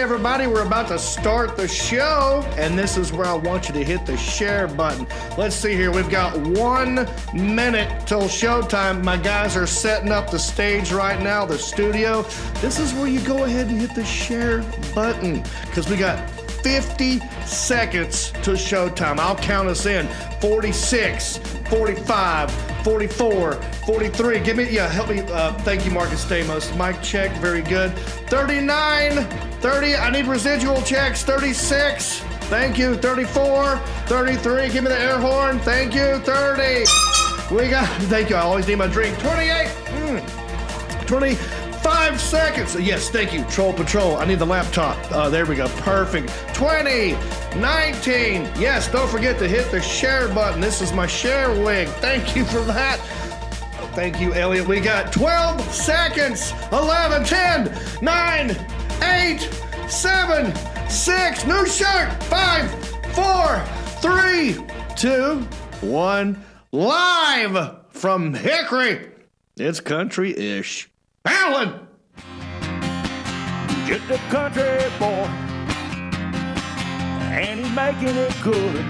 everybody, we're about to start the show, and this is where I want you to hit the share button. Let's see here. We've got 1 minute till showtime. My guys are setting up the stage right now, the studio. This is where you go ahead and hit the share button because we got 50 seconds to showtime. I'll count us in. 46, 45, 44, 43. Give me, help me. Thank you, Marcus Stamos. Mic check, very good. 39, 30. I need residual checks. 36. Thank you. 34, 33. Give me the air horn. Thank you. 30. We got, thank you. I always need my drink. 28. 25 seconds. Yes, thank you. Troll Patrol. I need the laptop. There we go. Perfect. 20, 19. Yes, don't forget to hit the share button. This is my share wig. Thank you for that. Thank you, Elliot. We got 12 seconds. 11, 10, 9, 8, 7, 6. New shirt. 5, 4, 3, 2, 1. Live from Hickory. It's country-ish. Alan! Just a country boy, and he's making it good.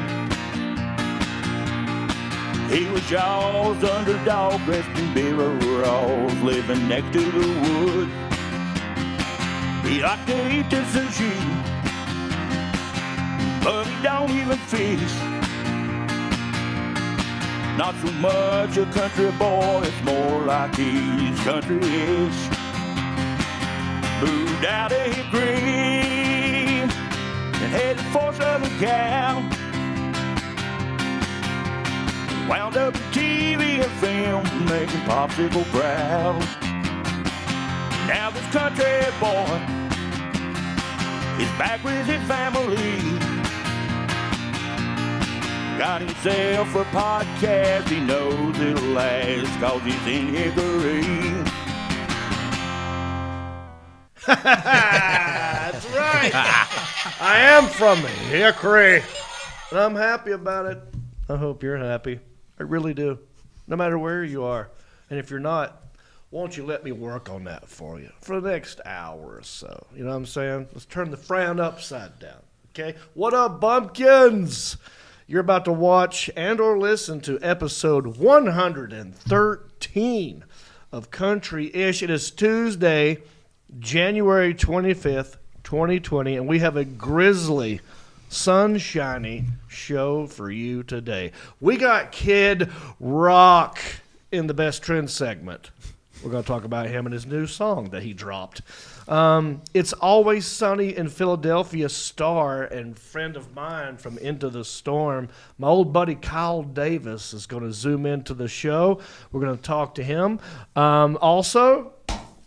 He was Shaw's underdog, dressed in beer overalls, living next to the woods. He liked to eat the sushi, but he don't even fish. Not so much a country boy, it's more like he's country-ish. Moved out of Hickory and headed for Southern Cal. Wound up in TV and film, making Popsicle proud. Now this country boy is back with his family. Got himself a podcast, he knows it'll last, cause he's in Hickory. That's right. I am from Hickory, and I'm happy about it. I hope you're happy. I really do, no matter where you are. And if you're not, won't you let me work on that for you for the next hour or so? You know what I'm saying? Let's turn the frown upside down, okay? What up, bumpkins? You're about to watch and or listen to episode 113 of Country-ish. It is Tuesday, January 25th, 2020, and we have a grizzly, sunshiny show for you today. We got Kid Rock in the Best Trend segment. We're going to talk about him and his new song that he dropped. It's Always Sunny in Philadelphia star and friend of mine from Into the Storm. My old buddy Kyle Davis is going to zoom into the show. We're going to talk to him. Also,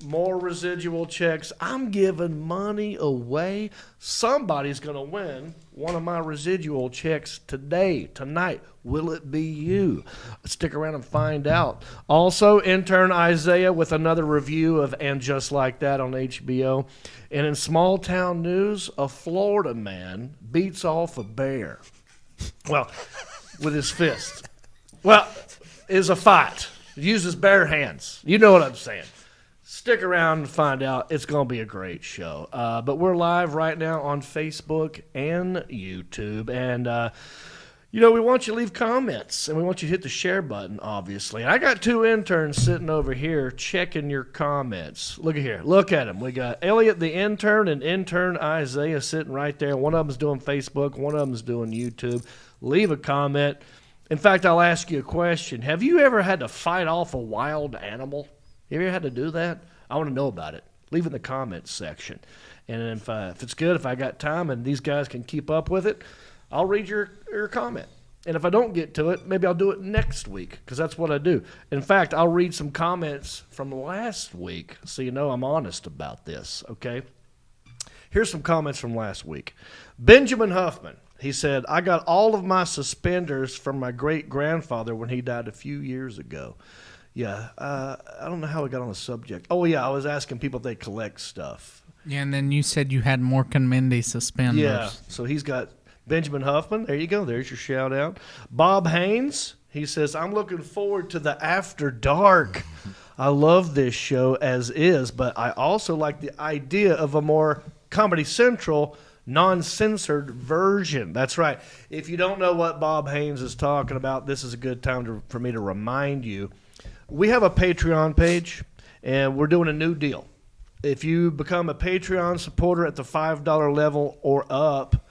more residual checks. I'm giving money away. Somebody's going to win one of my residual checks tonight. Will it be you? Stick around and find out. Also, intern Isaiah with another review of And Just Like That on HBO. And in small town news, a Florida man beats off a bear. Well, with his fist. Well, is a fight. Uses bare hands. You know what I'm saying. Stick around and find out. It's going to be a great show. But we're live right now on Facebook and YouTube. And, we want you to leave comments. And we want you to hit the share button, obviously. And I got two interns sitting over here checking your comments. Look at here. Look at them. We got Elliot the intern and intern Isaiah sitting right there. One of them's doing Facebook. One of them's doing YouTube. Leave a comment. In fact, I'll ask you a question. Have you ever had to fight off a wild animal? You ever had to do that? I want to know about it. Leave it in the comments section. And if it's good, if I got time and these guys can keep up with it, I'll read your comment. And if I don't get to it, maybe I'll do it next week because that's what I do. In fact, I'll read some comments from last week so you know I'm honest about this, okay? Here's some comments from last week. Benjamin Huffman, he said, I got all of my suspenders from my great-grandfather when he died a few years ago. Yeah, I don't know how we got on the subject. Oh, yeah, I was asking people if they collect stuff. Yeah, and then you said you had Morgan Mindy suspenders. Yeah, so he's got Benjamin Huffman. There you go. There's your shout-out. Bob Haynes, he says, I'm looking forward to the After Dark. I love this show as is, but I also like the idea of a more Comedy Central non-censored version. That's right. If you don't know what Bob Haynes is talking about, this is a good time for me to remind you. We have a Patreon page, and we're doing a new deal. If you become a Patreon supporter at the $5 level or up,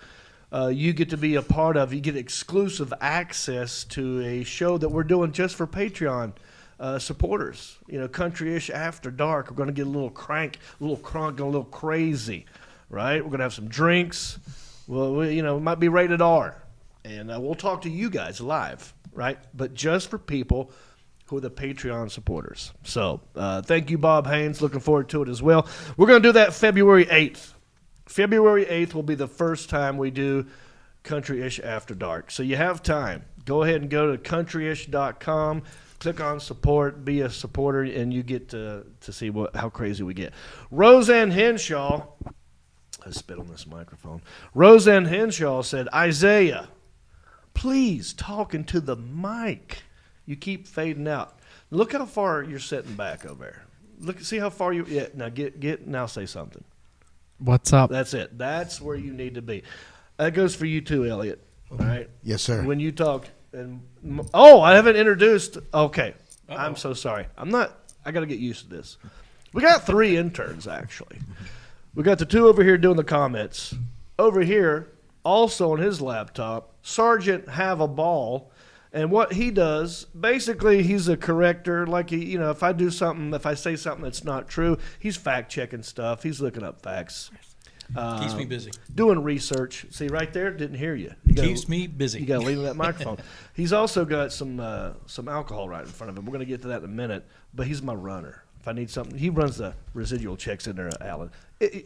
you get to be a part of, you get exclusive access to a show that we're doing just for Patreon supporters. You know, Country-ish After Dark. We're going to get a little crank, a little crunk, a little crazy, right? We're going to have some drinks. Well, it might be rated R. And we'll talk to you guys live, right? But just for people who are the Patreon supporters. So thank you, Bob Haynes. Looking forward to it as well. We're going to do that February 8th. February 8th will be the first time we do Country-ish After Dark. So you have time. Go ahead and go to countryish.com, click on support, be a supporter, and you get to see how crazy we get. Roseanne Henshaw, I spit on this microphone. Roseanne Henshaw said, Isaiah, please talk into the mic. You keep fading out. Look how far you're sitting back over there. Look, see how far you. Yeah, now now say something. What's up? That's it. That's where you need to be. That goes for you too, Elliot. All right. Yes, sir. When you talk, I haven't introduced. Okay, I'm so sorry. I'm not. I got to get used to this. We got 3 interns actually. We got the 2 over here doing the comments. Over here, also on his laptop, Sergeant Have a Ball. And what he does, basically, he's a corrector. Like, if I do something, if I say something that's not true, he's fact-checking stuff. He's looking up facts. Keeps me busy. Doing research. See, right there, didn't hear you. Keeps me busy. You got to leave that microphone. He's also got some alcohol right in front of him. We're going to get to that in a minute. But he's my runner. If I need something, he runs the residual checks in there, Alan.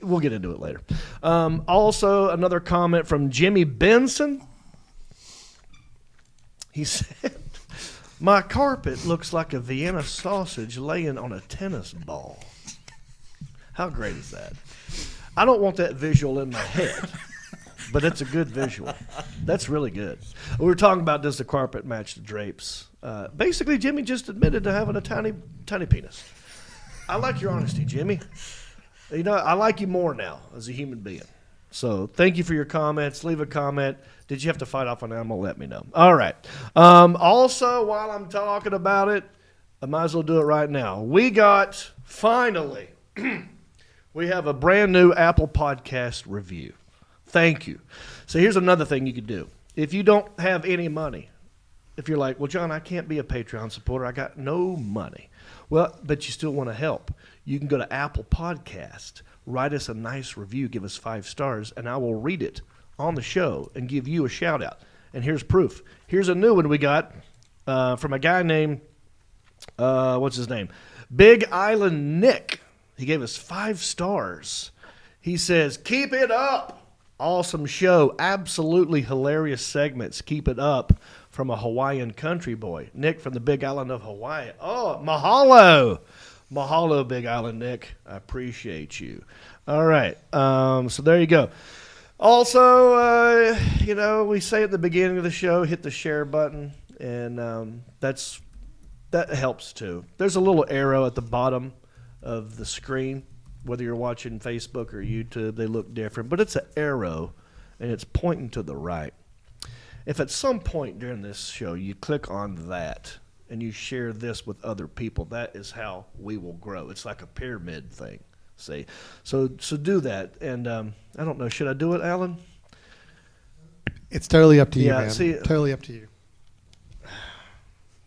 We'll get into it later. Also, another comment from Jimmy Benson. He said, my carpet looks like a Vienna sausage laying on a tennis ball. How great is that? I don't want that visual in my head, but it's a good visual. That's really good. We were talking about, does the carpet match the drapes? Basically, Jimmy just admitted to having a tiny, tiny penis. I like your honesty, Jimmy. I like you more now as a human being. So thank you for your comments. Leave a comment. Did you have to fight off an animal? Let me know. All right. Also, while I'm talking about it, I might as well do it right now. We got, finally, we have a brand new Apple Podcast review. Thank you. So here's another thing you could do. If you don't have any money, if you're like, well, John, I can't be a Patreon supporter. I got no money. Well, but you still want to help. You can go to Apple Podcast, write us a nice review, give us 5 stars, and I will read it on the show and give you a shout out. And here's proof. Here's a new one we got from a guy named, what's his name? Big Island Nick. He gave us 5 stars. He says, keep it up. Awesome show. Absolutely hilarious segments. Keep it up. From a Hawaiian country boy. Nick from the Big Island of Hawaii. Oh, mahalo. Mahalo, Big Island Nick. I appreciate you. All right. So there you go. Also, we say at the beginning of the show, hit the share button, and that helps too. There's a little arrow at the bottom of the screen. Whether you're watching Facebook or YouTube, they look different, but it's an arrow, and it's pointing to the right. If at some point during this show you click on that and you share this with other people, that is how we will grow. It's like a pyramid thing. See, so do that. And I don't know, should I do it, Alan? It's totally up to you, Yeah, man. see- Totally up to you.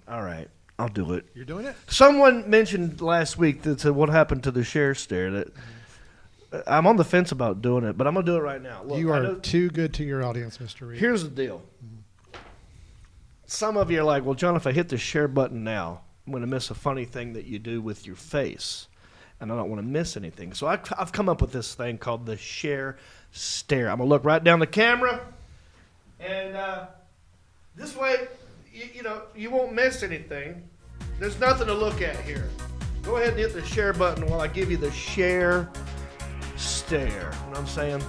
All right, I'll do it. You're doing it? Someone mentioned last week that what happened to the share stare. That I'm on the fence about doing it, but I'm gonna do it right now. Look, You I are know- too good to your audience, Mr. Reed. Here's the deal. Some of you are like, well, John, if I hit the share button now, I'm going to miss a funny thing that you do with your face. And I don't want to miss anything. So I've come up with this thing called the share stare. I'm going to look right down the camera. And this way, you won't miss anything. There's nothing to look at here. Go ahead and hit the share button while I give you the share stare. You know what I'm saying?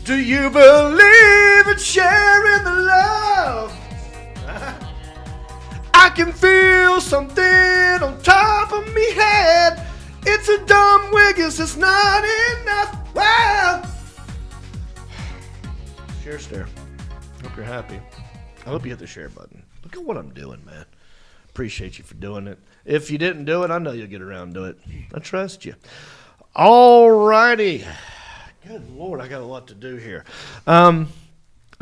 Do you believe in sharing the love? I can feel something on top of me head. It's a dumb wiggus, it's not enough. Well, share stare. Hope you're happy. I hope you hit the share button. Look at what I'm doing, man. Appreciate you for doing it. If you didn't do it, I know you'll get around to it. I trust you. All righty. Good Lord, I got a lot to do here. I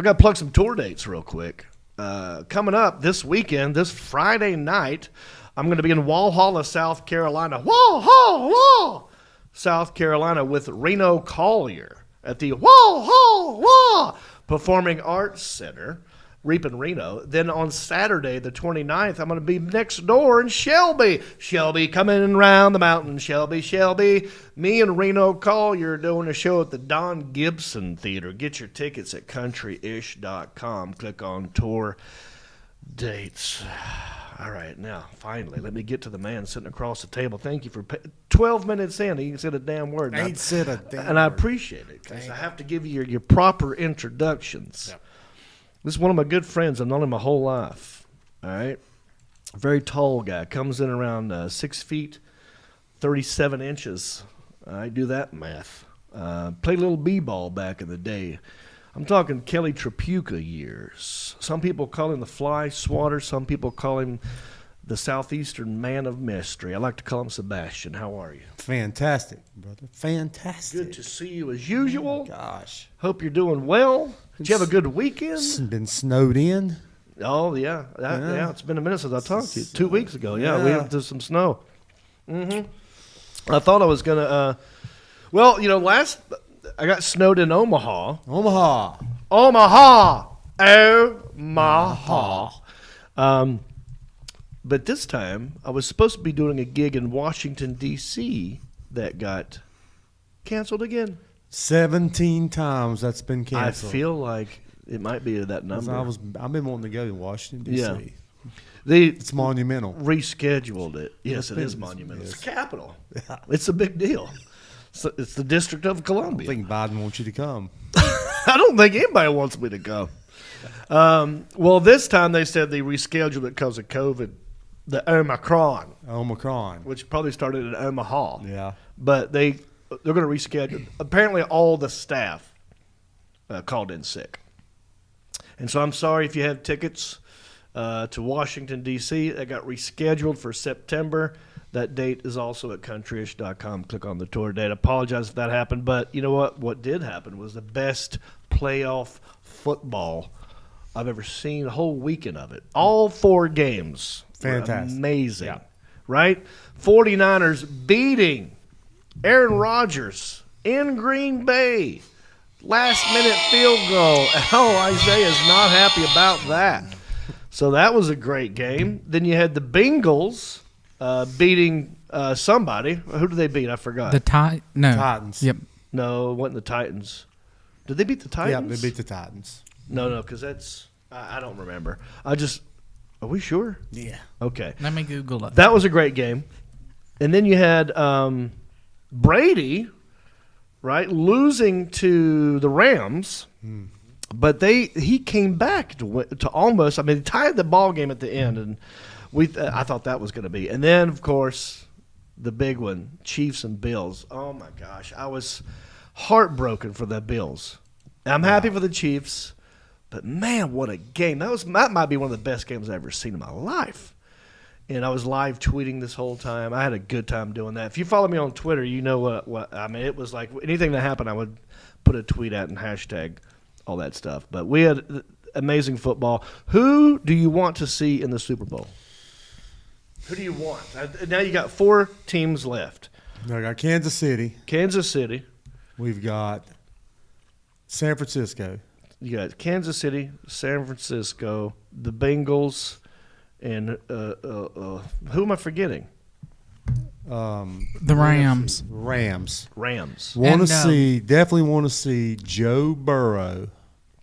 got to plug some tour dates real quick. Coming up this weekend, this Friday night, I'm going to be in Walhalla, South Carolina. Walhalla, South Carolina with Reno Collier at the Walhalla Performing Arts Center, Reep in Reno. Then on Saturday, the 29th, I'm going to be next door in Shelby. Shelby coming around the mountain. Shelby. Me and Reno Collier doing a show at the Don Gibson Theater. Get your tickets at countryish.com. Click on tour dates. All right, now, finally, let me get to the man sitting across the table. Thank you for 12 minutes in. He said a damn word. Ain't said a damn And I word. appreciate it because I have to give you your proper introductions. Yep. This is one of my good friends. I've known him my whole life. All right? Very tall guy. Comes in around 6 feet, 37 inches. I do that math. Played a little b-ball back in the day. I'm talking Kelly Tripucka years. Some people call him the fly swatter. Some people call him the southeastern man of mystery. I like to call him Sebastian. How are you? Fantastic, brother. Fantastic. Good to see you as usual. Gosh. Hope you're doing well. Did you have a good weekend? Been snowed in. Oh, yeah. Yeah, it's been a minute since I talked to you. 2 weeks ago. Yeah, we have some snow. I thought I was going to, I got snowed in Omaha. Omaha. But this time, I was supposed to be doing a gig in Washington, D.C. that got canceled again. 17 times that's been canceled. I feel like it might be that number. I've been wanting to go to Washington, D.C. Yeah. It's monumental. Rescheduled it. Yes, it is monumental. It's capital. It's a big deal. It's the District of I Columbia. think Biden wants you to come. I don't think anybody wants me to go. Well, this time they said they rescheduled it because of COVID, the Omicron, which probably started in Omaha. Yeah. But they're going to reschedule. Apparently, all the staff called in sick. And so I'm sorry if you have tickets to Washington, D.C. That got rescheduled for September. That date is also at countryish.com. Click on the tour date. I apologize if that happened, but you know what? What did happen was the best playoff football I've ever seen, a whole weekend of it. All 4 games. Fantastic. Amazing. Yeah. Right? 49ers beating Aaron Rodgers in Green Bay. Last-minute field goal. Oh, Isaiah is not happy about that. So that was a great game. Then you had the Bengals beating somebody. Who did they beat? I forgot. Titans. Yep. No, it wasn't the Titans. Did they beat the Titans? Yeah, they beat the Titans. No, because that's I don't remember. Are we sure? Yeah. Okay. Let me Google it. That was a great game. And then you had Brady, right, losing to the Rams. But he came back to almost. I mean, he tied the ball game at the end, and I thought that was going to be. And then, of course, the big one, Chiefs and Bills. Oh my gosh, I was heartbroken for the Bills. I'm happy for the Chiefs, but man, what a game! That might be one of the best games I've ever seen in my life. And I was live tweeting this whole time. I had a good time doing that. If you follow me on Twitter, you know what I mean. It was like anything that happened, I would put a tweet at and hashtag all that stuff. But we had amazing football. Who do you want to see in the Super Bowl? Who do you want? Now you got 4 teams left. I got Kansas City. Kansas City. We've got San Francisco. You got Kansas City, San Francisco, the Bengals, and who am I forgetting? The Rams. Rams. Definitely want to see Joe Burrow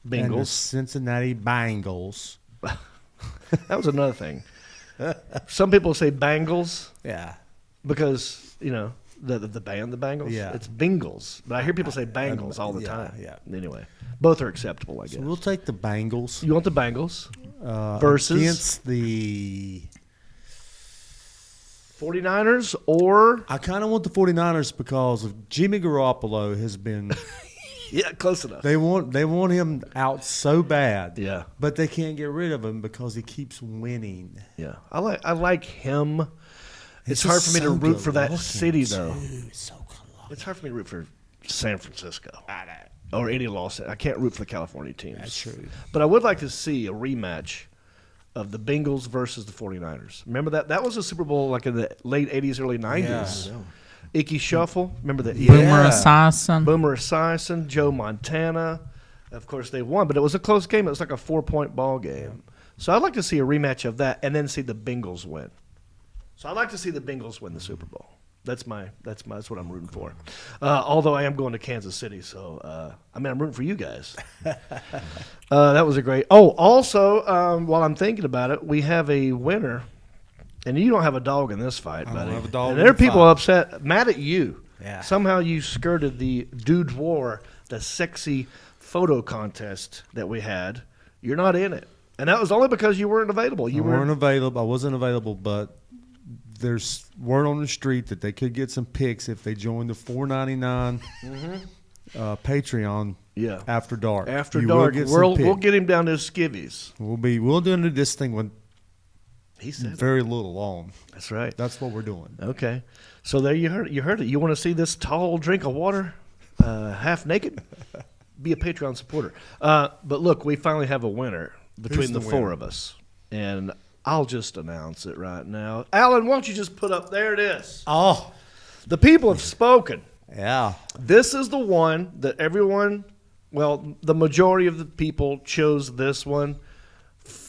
and the Bengals. Cincinnati Bengals. That was another thing. Some people say Bengals Yeah. because, the band, the Bengals. Yeah. It's Bengals. But I hear people say Bengals all the time. Yeah. Anyway, both are acceptable, I guess. So we'll take the Bengals. You want the Bengals versus against the 49ers or I kind of want the 49ers because of Jimmy Garoppolo has been. yeah, close enough. They want him out so bad. Yeah. But they can't get rid of him because he keeps winning. Yeah, I like him. It's It's hard just for me to so root for that good-looking, city, though. too. So good-looking. It's hard for me to root for San Francisco or any Los. I can't root for the California teams. That's true. But I would like to see a rematch of the Bengals versus the 49ers. Remember that? That was a Super Bowl like in the late 80s, early 90s. Yeah. Icky Shuffle. Remember that? Boomer Esiason. Boomer Esiason, Joe Montana. Of course, they won, but it was a close game. It was like a 4-point ball game. So I'd like to see a rematch of that and then see the Bengals win. So I'd like to see the Bengals win the Super Bowl. That's what I'm rooting for. Although I am going to Kansas City, so I'm rooting for you guys. That was a great. Oh, also, while I'm thinking about it, we have a winner, and you don't have a dog in this fight, buddy. don't have a dog and in there are the people fight. upset, mad at you. Yeah. Somehow you skirted the Dude War, the sexy photo contest that we had. You're not in it, and that was only because you weren't available. You weren't available. I wasn't available, but there's word on the street that they could get some pics if they joined the $4.99 Patreon. Yeah. After dark. After You dark, will get some we'll pics. get him down to skivvies. We'll do this thing with He said very little on. that's right. That's what we're doing. Okay, so there you heard it. You heard it. You want to see this tall drink of water, half naked? Be a Patreon supporter. But look, we finally have a winner between the the four winner? of us, and I'll just announce it right now. Alan, why don't you just put up? There it is. Oh, The people have spoken. yeah. This is the one that everyone, well, the majority of the people chose this one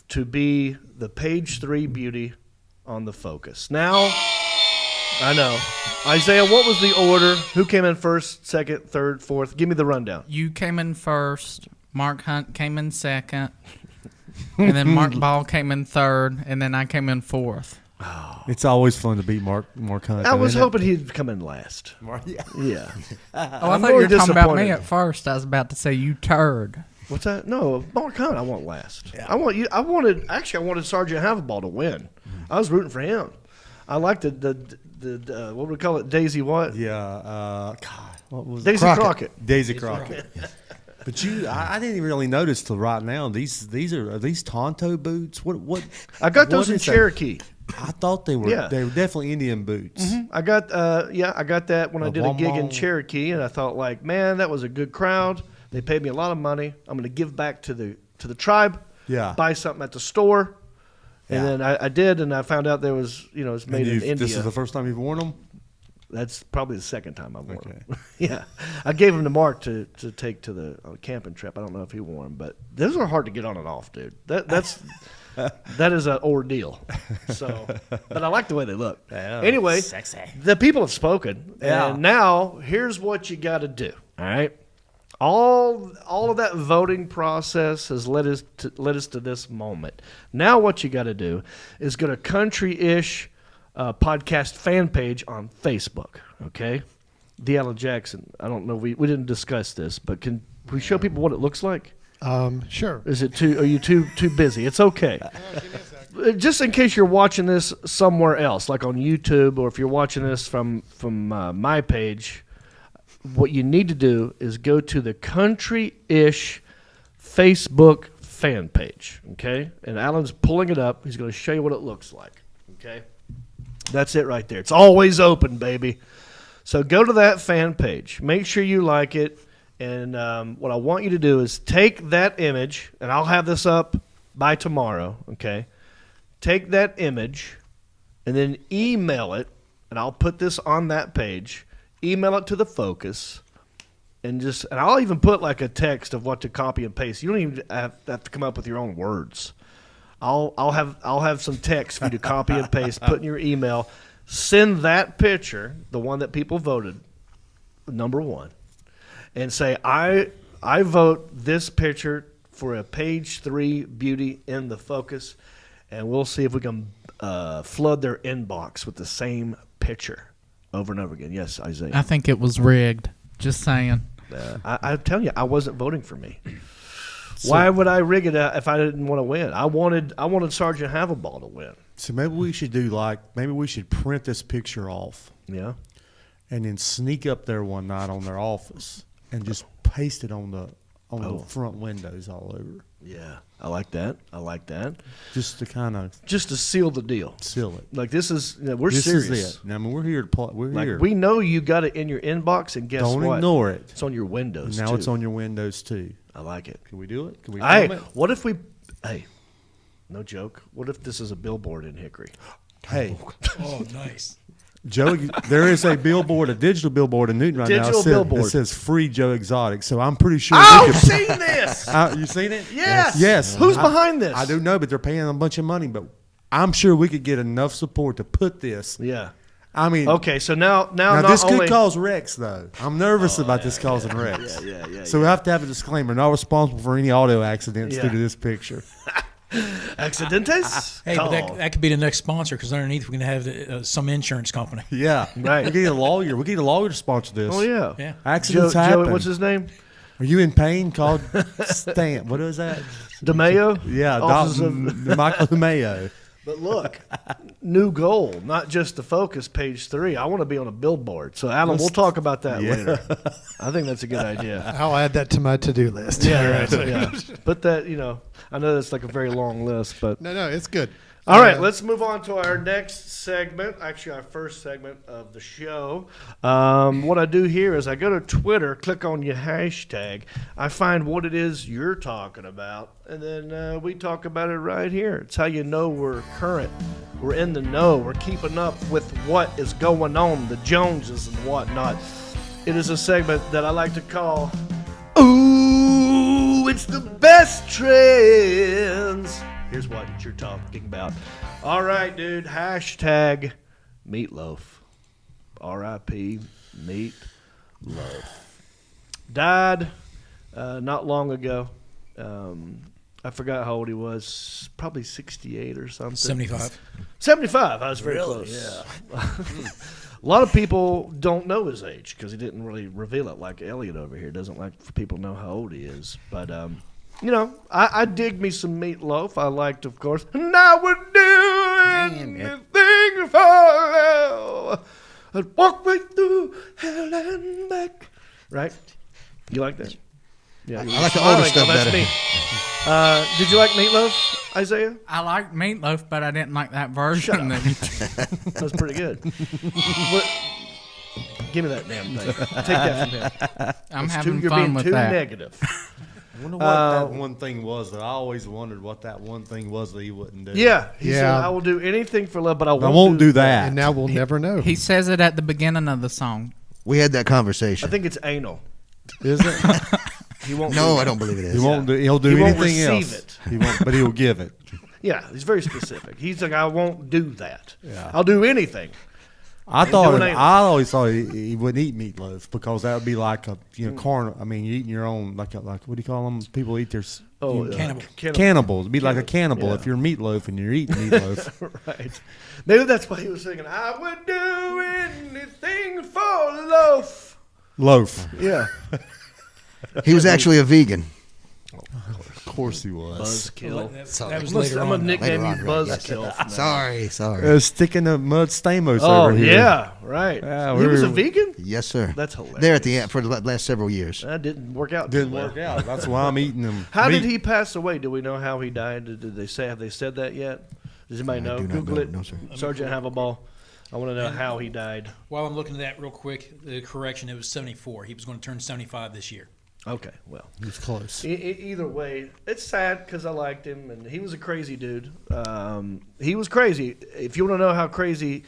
to be the page 3 beauty on the Focus. Now, I know. Isaiah, what was the order? Who came in first, second, third, fourth? Give me the rundown. You came in first. Mark Hunt came in second. And then Mark Ball came in third. And then I came in fourth. It's always fun to beat Mark Hunt. I was isn't it? hoping he'd come in last. Yeah. Yeah. Oh, I I'm thought you more were talking about me disappointed. at first. I was about to say you turd. What's that? No, Mark Hunt, I want last. I wanted Sergeant Haverball to win. I was rooting for him. I liked the what would we call it? Daisy what? Yeah. God, what was Daisy it? Crockett. Daisy Crockett. But I didn't even really notice till right now. Are these Tonto boots? What? I got those what in is that? Cherokee. I thought they were. Yeah. They were definitely Indian boots. I got that when I did a gig in Womong. Cherokee, and I thought, like, man, that was a good crowd. They paid me a lot of money. I'm going to give back to the tribe. Yeah. Buy something at the store, and Yeah. then I did, and I found out there was it's made in India. This is the first time you've worn them. That's probably the second time I've worn Okay. them. Yeah, I gave them to Mark to take to the camping trip. I don't know if he wore them, but those are hard to get on and off, dude. That's that is an ordeal. So, but I like the way they look. Yeah, Anyway, sexy. the people have spoken, Yeah. and now here's what you got to do. All right, all of that voting process has led us to this moment. Now, what you got to do is go to Country-ish podcast fan page on Facebook. Okay, D. Allen Jackson. I don't know. We didn't discuss this, but can we show people what it looks like? Sure. Is it are you too busy? It's okay. Just in case you're watching this somewhere else, like on YouTube, or if you're watching this from my page, what you need to do is go to the Country-ish Facebook fan page. Okay, and Alan's pulling it up. He's going to show you what it looks like. Okay, that's it right there. It's always open, baby. So go to that fan page. Make sure you like it. And what I want you to do is take that image, and I'll have this up by tomorrow, okay? Take that image and then email it, and I'll put this on that page. Email it to the Focus, and I'll even put like a text of what to copy and paste. You don't even have to come up with your own words. I'll have some text for you to copy and paste, put in your email. Send that picture, the one that people voted, number 1. And say, I vote this picture for a page 3 beauty in the Focus, and we'll see if we can flood their inbox with the same picture over and over again. Yes, Isaiah. I think it was rigged. Just saying. I'm telling you, I wasn't voting for me. Why would I rig it out if I didn't want to win? I wanted Sergeant Havelball to win. So maybe we should maybe we should print this picture off Yeah. and then sneak up there one night on their office and just paste it on the front windows all over. Yeah. I like that. Just to kind of Just to seal the deal. seal it. Like this is we're This serious. is it. Now, I mean, we're here to play. We're Like here. we know you got it in your inbox, and guess Don't what? ignore it. It's on your windows. Now too. it's on your windows too. I like it. Can we do it? Can we Hey, film it? what if we? Hey, no joke. What if this is a billboard in Hickory? Hey, Oh, nice. Joe, there is a billboard, a digital billboard in Newton right now. Digital billboard. It says "Free Joe Exotic." So I'm pretty sure. Oh, we could, seen this? you seen it? Yes. Yes. Who's behind this? I don't know, but they're paying a bunch of money. But I'm sure we could get enough support to put this. Yeah. I mean, Okay, so now now not this only could cause wrecks, though. I'm nervous about this causing wrecks. yeah. So we have to have a disclaimer: not responsible for any audio accidents Yeah. due to this picture. accidentes. Hey, but Call. that could be the next sponsor because underneath we're going to have some insurance company. Yeah, Right. We get a lawyer. We get a lawyer to sponsor this. Oh yeah. Yeah. Accidents Joe, happen. what's his name? Are you in pain? Called Stamp. What is that? DeMayo. Yeah, Office Michael Mayo. But look, new goal, not just the focus. Page 3. I want to be on a billboard. So Adam, we'll talk about that later. I think that's a good idea. I'll add that to my to-do list. Yeah, yeah. But that I know that's like a very long list, but No, it's good. all right, let's move on to our next segment. Actually, our first segment of the show. What I do here is I go to Twitter, click on your hashtag. I find what it is you're talking about, and then we talk about it right here. It's how you know we're current. We're in the know. We're keeping up with what is going on, the Joneses and whatnot. It is a segment that I like to call, Ooh, it's the best trends. Here's what you're talking about. All right, dude. Hashtag Meatloaf. R.I.P. Meatloaf. Died not long ago. I forgot how old he was. Probably 68 or something. 75. 75. I was very close. Yeah. A lot of people don't know his age because he didn't really reveal it like Elliot over here. Doesn't like for people to know how old he is. But, I dig me some Meatloaf. I liked, of course. And I would do anything for love. I'd walk right through hell and back. Right? You like that? Yeah. I like the older stuff that's better. Me. Did you like Meatloaf, Isaiah? I like Meatloaf, but I didn't like that version. That was pretty good. Give me that damn thing. Take that from him. I'm having You're fun being with too that. negative. I wonder what that one thing was that I always wondered what that one thing was that he wouldn't do. Yeah, he said, Yeah. I will do anything for love, but I I won't do that. And now we'll never know. He says it at the beginning of the song. We had that I conversation. think it's anal. Is it? He won't. No, do I don't believe it He is. won't do. He'll do He won't anything receive else. it. He won't, but he'll give it. Yeah, he's very specific. He's like, I won't do that. Yeah. I'll do anything. I doing anal. always thought he wouldn't eat meatloaf because that would be like a carnal. I mean, you're eating your own like what do you call them? People eat their Cannibal. cannibals. It'd be like a cannibal Yeah. if you're meatloaf and you're eating meatloaf. Right. Maybe that's why he was singing, I would do anything for loaf. Loaf. Yeah. He was actually a vegan. Of course he was. Buzzkill. That was I'm later gonna on. nickname you Later on, right, Buzzkill. from now. Sorry. Sticking the mud Stamos Oh, over here. yeah, right. Yeah, He was a we're- vegan? Yes, sir. That's hilarious. There at the end for the last several years. That didn't work out. Didn't too well. work out. That's why I'm eating them. How did he pass away? Do we know how he died? Did they say? Have they said that yet? Does anybody know? do not Google know. it. No, sir. Sergeant Havelball. I want to know how he died. While I'm looking at that real quick, the correction, it was 74. He was going to turn 75 this year. Okay, well, He's close. either way, it's sad because I liked him and he was a crazy dude. He was crazy. If you want to know how crazy,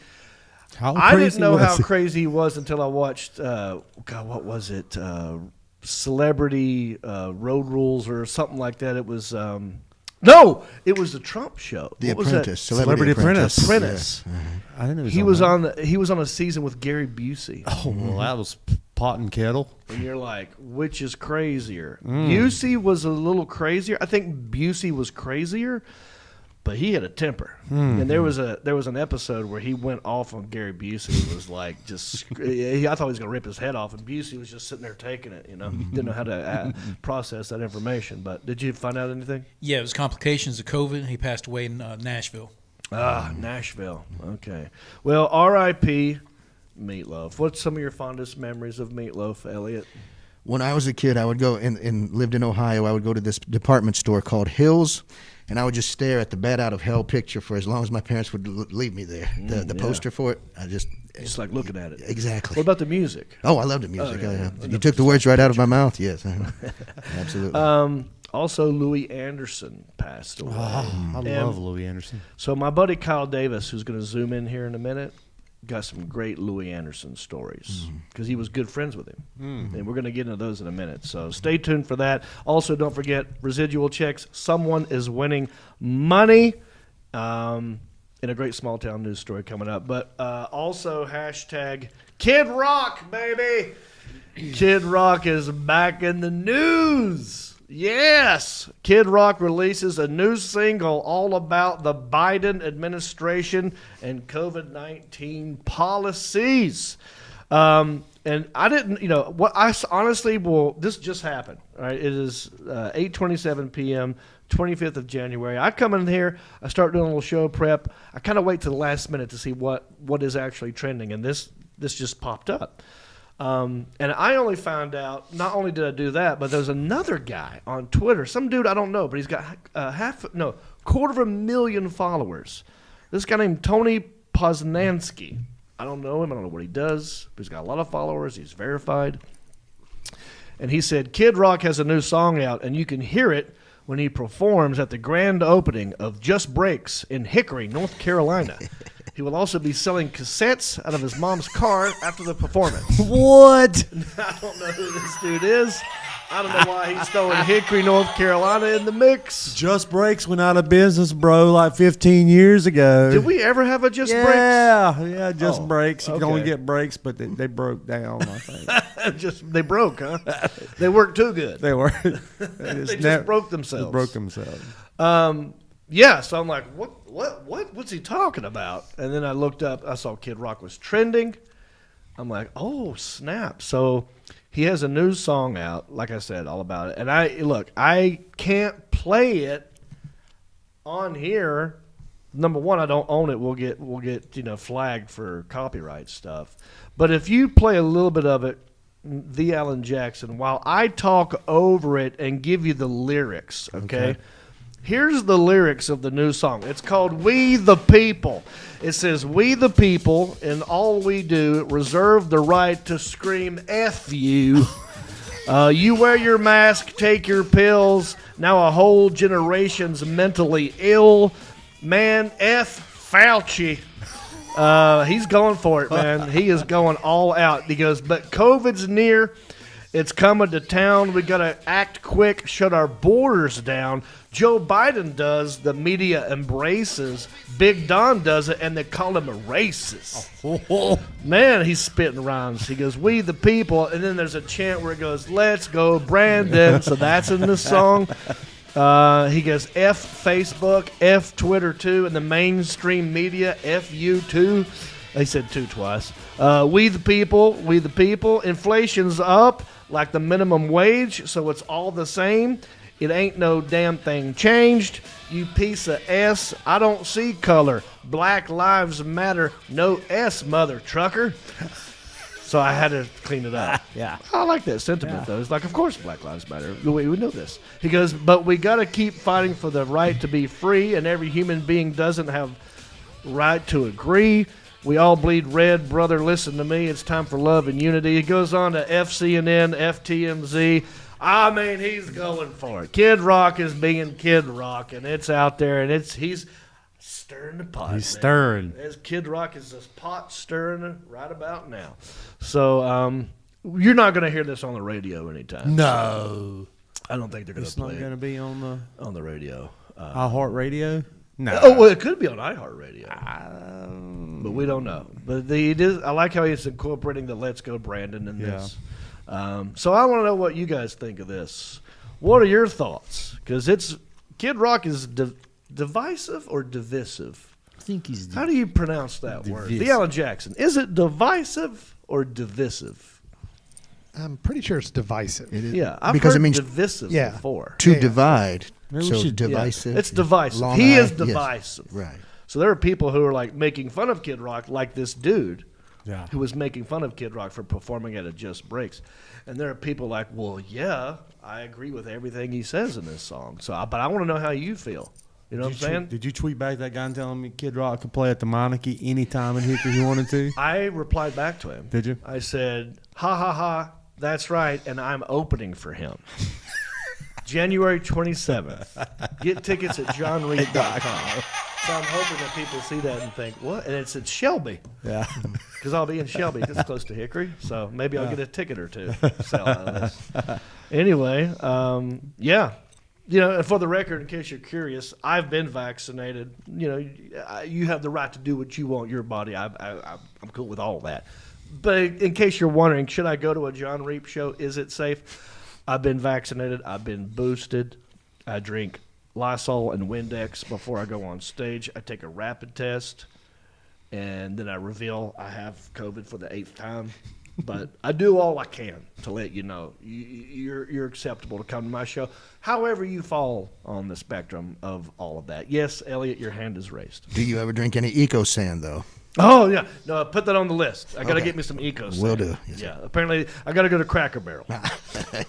I didn't know how crazy he was until I watched. God, what was it? Celebrity Road Rules or something like that. It was. No, it was the Trump show. The What was Apprentice. that? Celebrity Apprentice. Apprentice. I didn't know He was on a season with Gary Busey. Oh, well, that was pot and kettle. And you're like, which is crazier? Busey was a little crazier. I think Busey was crazier, but he had a temper. And there was an episode where he went off on Gary Busey. It was like I thought he was going to rip his head off, and Busey was just sitting there taking it. Didn't know how to process that information. But did you find out anything? Yeah, it was complications of COVID. He passed away in Nashville. Nashville. Okay. Well, R.I.P. Meatloaf. What's some of your fondest memories of Meatloaf, Elliot? When I was a kid, I would go and lived in Ohio. I would go to this department store called Hills, and I would just stare at the Bat Out of Hell picture for as long as my parents would leave me there. The poster for it, I just like looking at it. Exactly. What about the music? Oh, I love the music. Oh, yeah. You took the words right out of my mouth. Yes, absolutely. Also, Louis Anderson passed away. I love Louis Anderson. So my buddy Kyle Davis, who's going to zoom in here in a minute, got some great Louis Anderson stories because he was good friends with him. And we're going to get into those in a minute. So stay tuned for that. Also, don't forget residual checks. Someone is winning money in a great small town news story coming up. But also hashtag Kid Rock, baby. Kid Rock is back in the news. Yes, Kid Rock releases a new single all about the Biden administration and COVID-19 policies. And I didn't, what I honestly this just happened. All right, it is 8:27 p.m. 25th of January. I come in here, I start doing a little show prep. I kind of wait to the last minute to see what is actually trending, and this just popped up. And I only found out, not only did I do that, but there's another guy on Twitter, some dude I don't know, but he's got 250,000 followers. This guy named Tony Poznansky. I don't know him. I don't know what he does, but he's got a lot of followers. He's verified. And he said, Kid Rock has a new song out, and you can hear it when he performs at the grand opening of Just Breaks in Hickory, North Carolina. He will also be selling cassettes out of his mom's car after the performance. What? I don't know who this dude is. I don't know why he's throwing Hickory, North Carolina in the mix. Just Breaks went out of business, bro, like 15 years ago. Did we ever have a Just Breaks? Yeah, Just Breaks. You can only okay. get breaks, but they broke down, I think. They broke, huh? They worked too good. They were. They just broke themselves. Just broke themselves. Yeah, so I'm like, what's he talking about? And then I looked up, I saw Kid Rock was trending. I'm like, oh, snap. So he has a new song out, like I said, all about it. And I can't play it on here. Number one, I don't own it. We'll get flagged for copyright stuff. But if you play a little bit of it, the Alan Jackson, while I talk over it and give you the lyrics, okay? Here's the lyrics of the new song. It's called We the People. It says, we the people, in all we do, reserve the right to scream F you. You wear your mask, take your pills. Now a whole generation's mentally ill. Man, F Fauci. He's going for it, man. He is going all out. He goes, but COVID's near. It's coming to town. We got to act quick, shut our borders down. Joe Biden does, the media embraces. Big Don does it, and they call him a racist. Man, he's spitting rhymes. He goes, we the people, and then there's a chant where it goes, let's go, Brandon. So that's in the song. He goes, F Facebook, F Twitter too, and the mainstream media, F you too. He said two twice. We the people. Inflation's up like the minimum wage, so it's all the same. It ain't no damn thing changed. You piece of S. I don't see color. Black lives matter. No S, mother trucker. So I had to clean it up. Yeah. I like that sentiment, though. It's like, of course Black lives matter. We know this. He goes, but we got to keep fighting for the right to be free, and every human being doesn't have right to agree. We all bleed red, brother, listen to me. It's time for love and unity. He goes on to FCNN, FTMZ. I mean, he's going for it. Kid Rock is being Kid Rock, and it's out there, and he's stirring the pot. He's stirring. As Kid Rock is this pot stirring right about now. So you're not going to hear this on the radio anytime. No. I don't think they're going to It's play not going to be on the radio. iHeartRadio? No. Oh, well, it could be on iHeartRadio. But we don't know. But I like how he's incorporating the Let's Go Brandon in this. So I want to know what you guys think of this. What are your thoughts? Because Kid Rock is Divisive or divisive? I think he's. How do you pronounce that word? Divisive. The Alan Jackson. Is it divisive or divisive? I'm pretty sure it's divisive. It is. Yeah, I've because heard it means divisive Yeah. before. to Yeah. divide. Maybe we So should- Yeah, divisive. it's divisive. Long He eye, is yes. divisive. Right. So there are people who are like making fun of Kid Rock, like this dude Yeah. who was making fun of Kid Rock for performing at a Just Breaks. And there are people like, well, yeah, I agree with everything he says in this song. But I want to know how you feel. You know what I'm saying? Did you tweet back that guy and tell him Kid Rock could play at the Monarchy anytime in Hickory he wanted to? I replied back to him. Did you? I said, ha, ha, ha, that's right, and I'm opening for him. January 27th. Get tickets at jonreep.com. So I'm hoping that people see that and think, what? And it's at Shelby. Yeah. Because I'll be in Shelby. It's close to Hickory. So maybe I'll get a ticket or two to sell out of this. Anyway, yeah. You know, and for the record, in case you're curious, I've been vaccinated. You know, you have the right to do what you want, your body. I'm cool with all that. But in case you're wondering, should I go to a Jon Reep show? Is it safe? I've been vaccinated. I've been boosted. I drink Lysol and Windex before I go on stage. I take a rapid test, and then I reveal I have COVID for the 8th time. But I do all I can to let you know you're acceptable to come to my show. However you fall on the spectrum of all of that. Yes, Elliot, your hand is raised. Do you ever drink any Eco Sand though? Oh yeah, no, put that on the list. I got to Okay. get me some Eco Sand. Will do. Yes, Yeah, apparently I got to go to Cracker Barrel.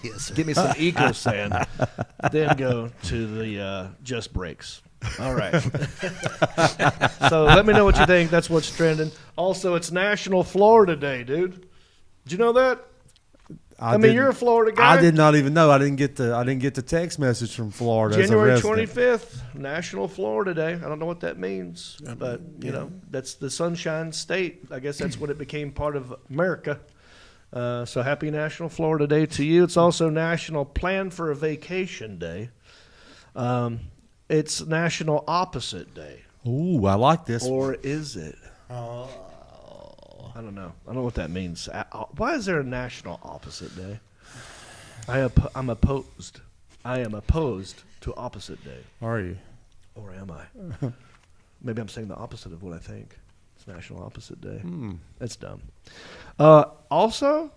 Yes, sir. Get me some Eco Sand, then go to the Just Breaks. All right. So let me know what you think. That's what's trending. Also, it's National Florida Day, dude. Did you know that? I mean, didn't- you're a Florida guy. I did not even know. I didn't get the text message from Florida. January as a resident. 25th, National Florida Day. I don't know what that means, but you know, that's the Sunshine State. I guess that's when it became part of America. So happy National Florida Day to you. It's also National Plan for a Vacation Day. It's National Opposite Day, Ooh, I like this. or is it? I don't know. I don't know what that means. Why is there a National Opposite Day? I'm opposed. I am opposed to Opposite Day. Are you? Or am I? Maybe I'm saying the opposite of what I think. It's National Opposite Day. That's dumb. Also,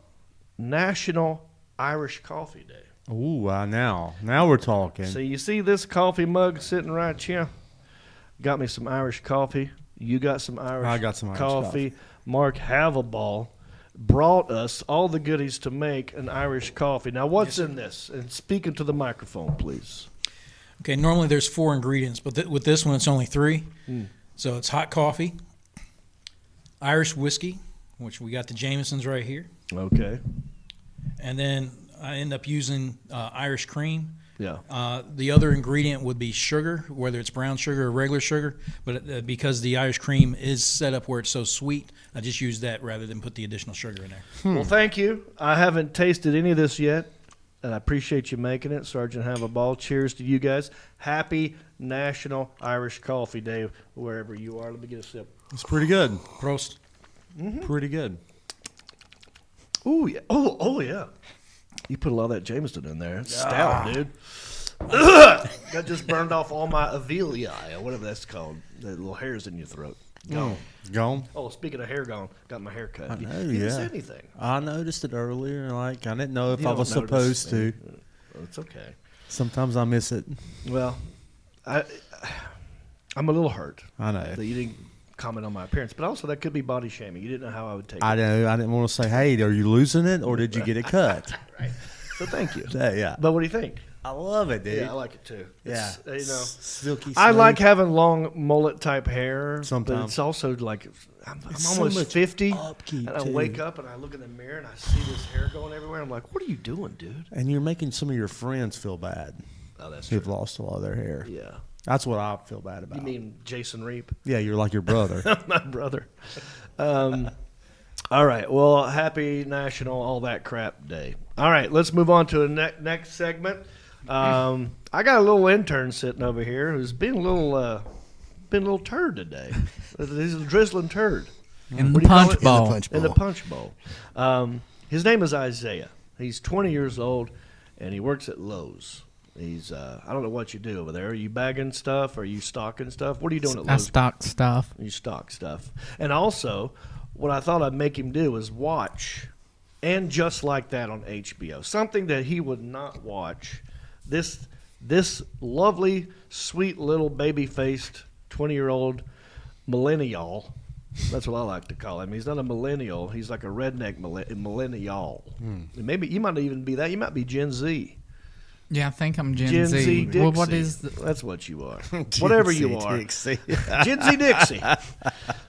National Irish Coffee Day. Ooh, now we're talking. So you see this coffee mug sitting right here? Got me some Irish coffee. You got some Irish I got some Irish coffee. Mark Havaball brought us all the goodies to make an Irish coffee. Now, what's in this? And speak into the microphone, please. Okay, normally there's 4 ingredients, but with this one it's only 3. So it's hot coffee, Irish whiskey, which we got the Jamesons right here, Okay. and then I end up using Irish cream. Yeah. The other ingredient would be sugar, whether it's brown sugar or regular sugar. But because the Irish cream is set up where it's so sweet, I just use that rather than put the additional sugar in there. Well, thank you. I haven't tasted any of this yet, and I appreciate you making it. Sergeant Have a Ball. Cheers to you guys. Happy National Irish Coffee Day, wherever you are. Let me get a sip. It's pretty good. Prost. Pretty good. Ooh, yeah. Oh, yeah. You put a lot of that Jameson in there. It's stout, dude. That just burned off all my alveoli, or whatever that's called. The little hairs in your throat. Gone. Gone. Oh, speaking of hair gone, got my hair cut. I know, you didn't say yeah. anything. I noticed it earlier. Like I didn't know if You I don't was notice supposed me. to. Oh, it's okay. Sometimes I miss it. Well, I'm a little hurt I know. that you didn't comment on my appearance, but also that could be body shaming. You didn't know how I would take I it. know. I didn't want to say, "Hey, are you losing it, or did you get it cut?" Right. So thank you. Yeah. But what do you think? I love it, dude. Yeah, I like it too. Yeah. It's, you know, silky. I smooth. like having long mullet type hair. But Sometimes. it's also like I'm It's so almost much 50, upkeep, and I too. wake up and I look in the mirror and I see this hair going everywhere. I'm like, what are you doing, dude? And you're making some of your friends feel bad Oh, that's true. who've lost a lot of their hair. Yeah. That's what I feel bad about. You mean Jason Reep? Yeah, you're like your brother. My brother. All right. Well, happy National All That Crap Day. All right. Let's move on to the next segment. I got a little intern sitting over here who's been a little turd today. He's a drizzling turd. In What the do you call punch it? bowl. In the punch In the bowl. punch bowl. His name is Isaiah. He's 20 years old, and he works at Lowe's. He's I don't know what you do over there. Are you bagging stuff? Are you stocking stuff? What are you doing at I Lowe's? stock stuff. You stock stuff. And also, what I thought I'd make him do is watch And Just Like That on HBO. Something that he would not watch. This lovely, sweet little baby-faced 20-year-old millennial. That's what I like to call him. He's not a millennial. He's like a redneck millennial. Maybe you might even be that. You might be Gen Z. Yeah, I think I'm Gen Gen Z Dixie. Well, what is That's what you are. Whatever you are. Dixie. Gen Z Dixie.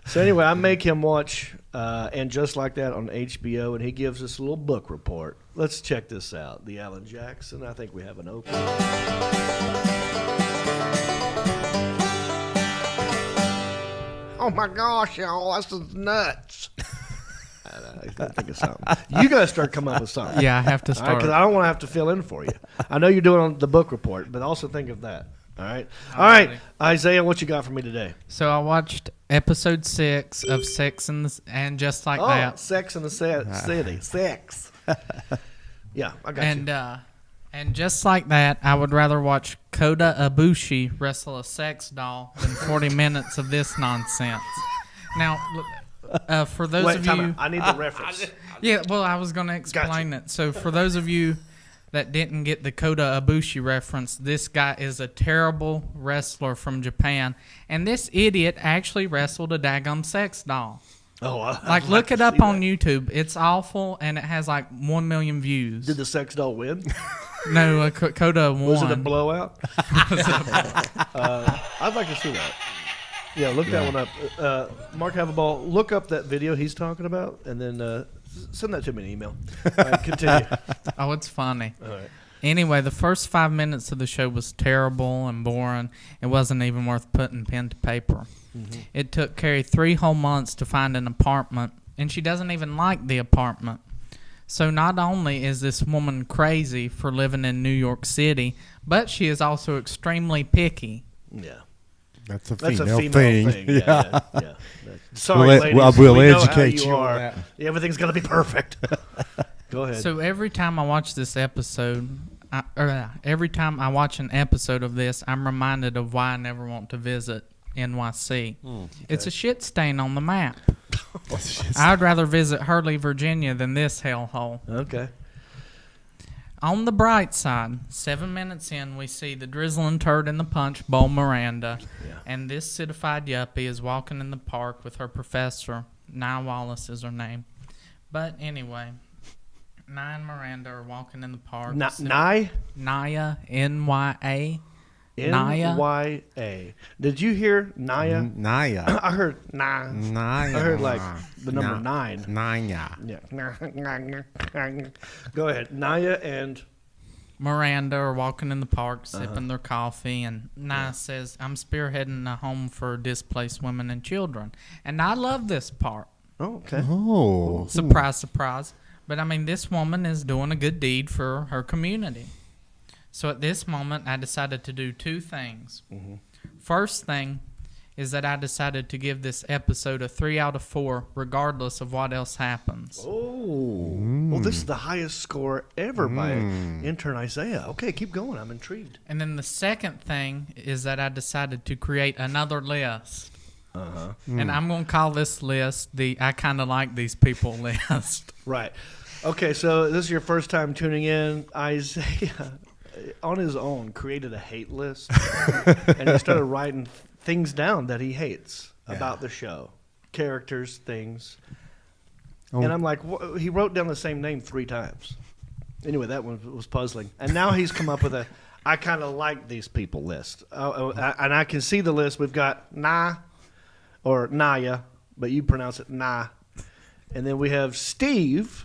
So anyway, I make him watch And Just Like That on HBO, and he gives us a little book report. Let's check this out. The Alan Jackson. I think we have an open. Oh my gosh, y'all, this is nuts. I gotta think of something. You gotta start coming up with something. Yeah, I have to start. Because I don't want to have to fill in for you. I know you're doing the book report, but also think of that. All right. All right, Isaiah, what you got for me today? So I watched episode 6 of Sex and Just Like That. Sex in the City. Sex. Yeah, I got you. And just like that, I would rather watch Kota Ibushi wrestle a sex doll than 40 minutes of this nonsense. Now, for those Wait, of time you, out. I need the reference. yeah, well, I was going to explain it. So for those of you that didn't get the Kota Ibushi reference, this guy is a terrible wrestler from Japan, and this idiot actually wrestled a daggum sex doll. Oh, Like, look it up on YouTube. It's awful, and it has like 1 million views. Did the sex doll win? No, Kota won. Was it a blowout? I'd like to see that. Yeah, look that one up. Mark Havaball, look up that video he's talking about, and then send that to me in an email. All right, continue. Oh, it's funny. All right. Anyway, the first 5 minutes of the show was terrible and boring. It wasn't even worth putting pen to paper. Mm-hmm. It took Carrie 3 whole months to find an apartment, and she doesn't even like the apartment. So not only is this woman crazy for living in New York City, but she is also extremely picky. Yeah. That's a female thing. Yeah. Sorry, ladies. We'll we know educate how you are. on that. Everything's going to be perfect. Go ahead. So every time I watch this episode, every time I watch an episode of this, I'm reminded of why I never want to visit NYC. Okay. It's a shit stain on the map. I'd rather visit Hurley, Virginia than this hellhole. Okay. On the bright side, 7 minutes in, we see the drizzling turd in the punch bowl, Miranda, and this citified yuppie is walking in the park with her professor. Nia Wallace is her name. But anyway, Nia and Miranda are walking in the park. Nia? Nia, N-Y-A. N-Y-A. Did you hear Naya? Naya. I heard Naya. Naya. I heard like the number 9. Naya. Yeah. Go ahead. Naya and Miranda are walking in the park, sipping their coffee, and Nia says, I'm spearheading a home for displaced women and children. And I love this part. Oh, okay. Oh. Surprise, surprise. But, I mean, this woman is doing a good deed for her community. So at this moment, I decided to do 2 things. Mm-hmm. First thing is that I decided to give this episode a 3 out of 4, regardless of what else happens. Oh. Well, this is the highest score ever by intern Isaiah. Okay, keep going. I'm intrigued. And then the second thing is that I decided to create another list. Uh-huh. And I'm going to call this list the I kind of like these people list. Right. Okay, so this is your first time tuning in. Isaiah, on his own, created a hate list. And he started writing things down that he hates about the show. Characters, things. Oh. And I'm like, he wrote down the same name 3 times. Anyway, that one was puzzling. And now he's come up with a I kind of like these people list. And I can see the list. We've got Naya, but you pronounce it Nah. And then we have Steve,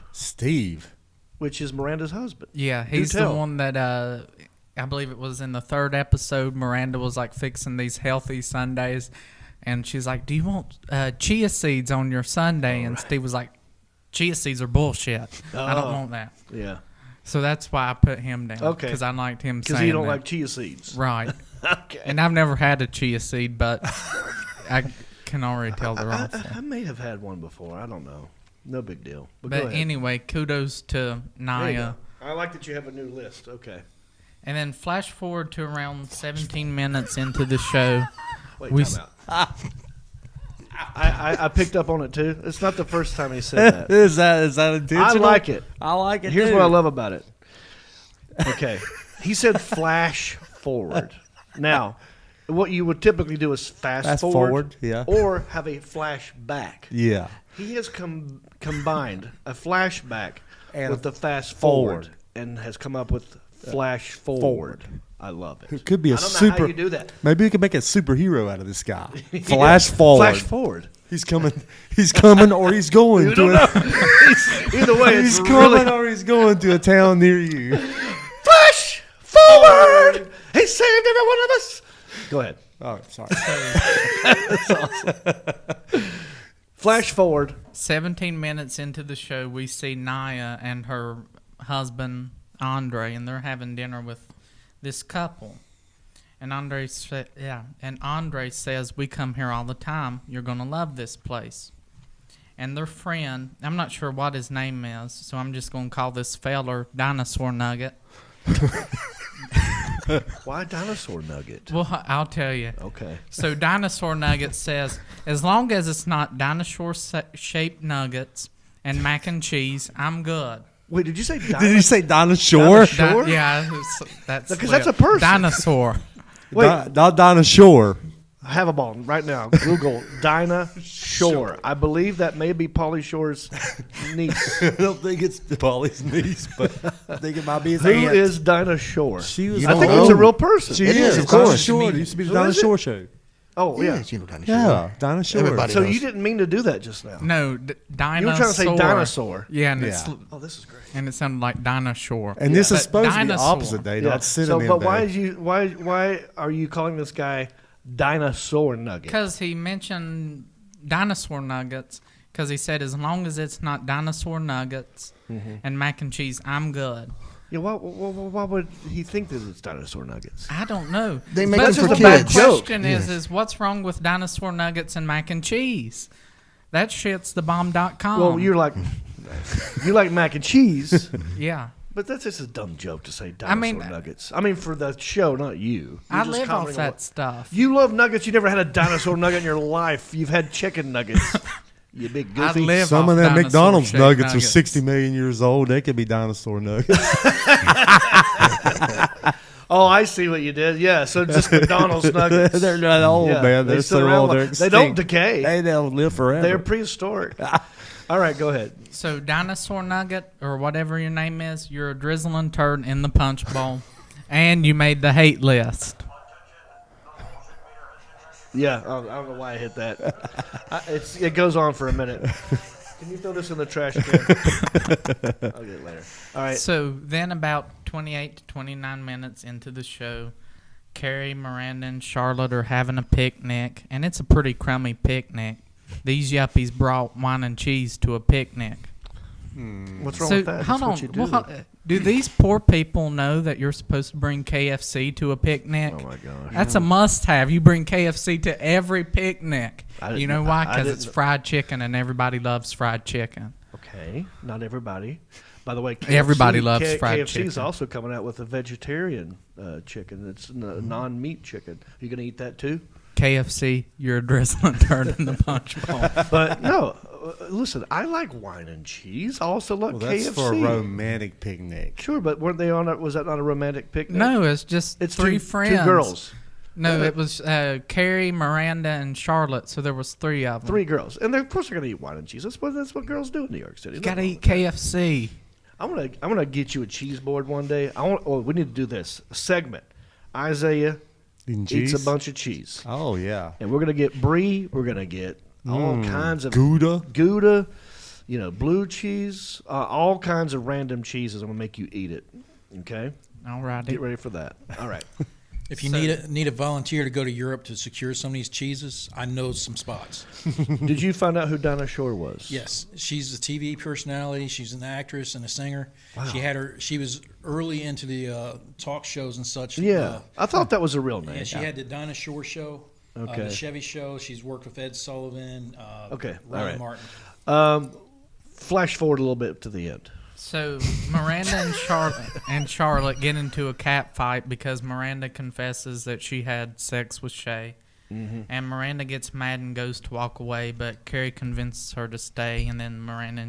which is Miranda's husband. Yeah, he's the one that I believe it was in the 3rd episode. Miranda was like fixing these healthy sundaes, and she's like, "Do you want chia seeds on your sundae?" And Steve was like, "Chia seeds are bullshit. I don't want that." Yeah. So that's why I put him down. Okay. Because I liked him saying because you don't that. like chia seeds. Right. Okay. And I've never had a chia seed, but I can already tell they're awful. I may have had one before. I don't know. No big deal. But anyway, kudos to Naya. I like that you have a new list. Okay. And then flash forward to around 17 minutes into the show. Wait, We time out. I picked up on it too. It's not the first time he said that. Is that intentional? I like it. I like it. Here's too. what I love about it. Okay. He said flash forward. Now, what you would typically do is fast forward, yeah. or have a flashback. Yeah. He has combined a flashback And with the fast forward. forward and has come up with flash forward. I love it. It could be a I don't know super. how you do that. Maybe we could make a superhero out of this guy. Flash forward. Flash forward. He's coming. He's coming, or he's going You to. don't know. Either way, He's it's coming, really or he's going to a town near you. flash forward. He saved every one of us. Go ahead. Oh, sorry. Flash forward. 17 minutes into the show, we see Naya and her husband, Andre, and they're having dinner with this couple. And Andre says, we come here all the time. You're going to love this place. And their friend, I'm not sure what his name is, so I'm just going to call this feller Dinosaur Nugget. Why dinosaur nugget? Well, I'll tell you. Okay. So Dinosaur Nugget says, as long as it's not dinosaur-shaped nuggets and mac and cheese, I'm good. Wait, did you say dinosaur? Did you say dinosaur? Sure. Yeah, that's Because that's a person. Dinosaur. Wait, Not dinosaur. I have a ball right now. Google Dinah Shore. I believe that may be Pauly Shore's niece. I don't think it's Polly's niece, but I think it might be his Who aunt. is Dinah Shore? She was. You I don't think know. it's a real person. She It is, of Dinah course. Shore. It used to be the Who Dinah is it? Shore show. Oh, yeah. Yes, you know Dinah Yeah, Shore. Dinah Shore. Everybody So knows. you didn't mean to do that just now. No, dinosaur. You were trying to say dinosaur. Yeah, and Yeah. Oh, this is great. it sounded like dinosaur. And this But is supposed to be dinosaur. opposite day, not synonym but day. why are you calling this guy Dinosaur Nugget? Because he mentioned dinosaur nuggets. Because he said, as long as it's not dinosaur nuggets and mac and cheese, I'm good. Yeah, why would he think that it's dinosaur nuggets? I don't know. They make But them for the bad kids. question is what's wrong with dinosaur nuggets and mac and cheese? That shit's the bomb.com. Well, you like mac and cheese, Yeah. but that's just a dumb joke to say dinosaur I mean- nuggets. I mean, for the show, not you. I You're just live off commenting on that stuff. You love nuggets. You never had a dinosaur nugget in your life. You've had chicken nuggets. You big I goofy. live Some off of them McDonald's dinosaur-shaped nuggets are 60 million years old. They could be dinosaur nuggets. Oh, I see what you did. Yeah, so just McDonald's nuggets. They're not old, Yeah, man. They're still so around old. long. They're They don't extinct. decay. They'll live forever. They're prehistoric. All right, go ahead. So dinosaur nugget or whatever your name is, you're a drizzling turd in the punch bowl, and you made the hate list. Yeah, I don't know why I hit that. It goes on for a minute. Can you throw this in the trash can? I'll get it later. All right. So then, about 28 to 29 minutes into the show, Carrie, Miranda, and Charlotte are having a picnic, and it's a pretty crummy picnic. These yuppies brought wine and cheese to a picnic. What's wrong So with that? hold That's on. what you do. Well, do these poor people know that you're supposed to bring KFC to a picnic? Oh my gosh. That's a must-have. You bring KFC to every picnic. I didn't You know know- why? I Because it's didn't- fried chicken, and everybody loves fried chicken. Okay, not everybody. By the way, KFC, Everybody loves fried KFC is chicken. also coming out with a vegetarian chicken. It's non-meat chicken. You gonna eat that too? KFC, you're a drizzling turd in the punch bowl. But no, listen. I like wine and cheese. I also like Well, that's KFC. for a romantic picnic. Sure, but weren't they on? Was that not a romantic picnic? No, it's just it's three two friends. girls. No, it was Carrie, Miranda, and Charlotte. So there was three of them. Three girls, and of course they're gonna eat wine and cheese. That's what girls do in New York City. You gotta eat KFC. I'm gonna get you a cheese board one day. We need to do this a segment. Isaiah Eating eats cheese? a bunch of cheese, Oh, yeah. and we're gonna get brie. We're gonna get all kinds of Gouda. Gouda, blue cheese, all kinds of random cheeses. I'm gonna make you eat it. Okay, Alrighty. get ready for that. All right. If you So- need a volunteer to go to Europe to secure some of these cheeses, I know some spots. Did you find out who Dinah Shore was? Yes, she's a TV personality. She's an actress and a singer. Wow. She was early into the talk shows and such. Yeah, I thought that was a real name. Yeah, she had the Dinah Shore show, Okay. the Chevy show. She's worked with Ed Sullivan, Okay, all Ron right. Martin. Flash forward a little bit to the end. So Miranda and Charlotte get into a cat fight because Miranda confesses that she had sex with Shay. Mm-hmm. And Miranda gets mad and goes to walk away, but Carrie convinces her to stay, and then Miranda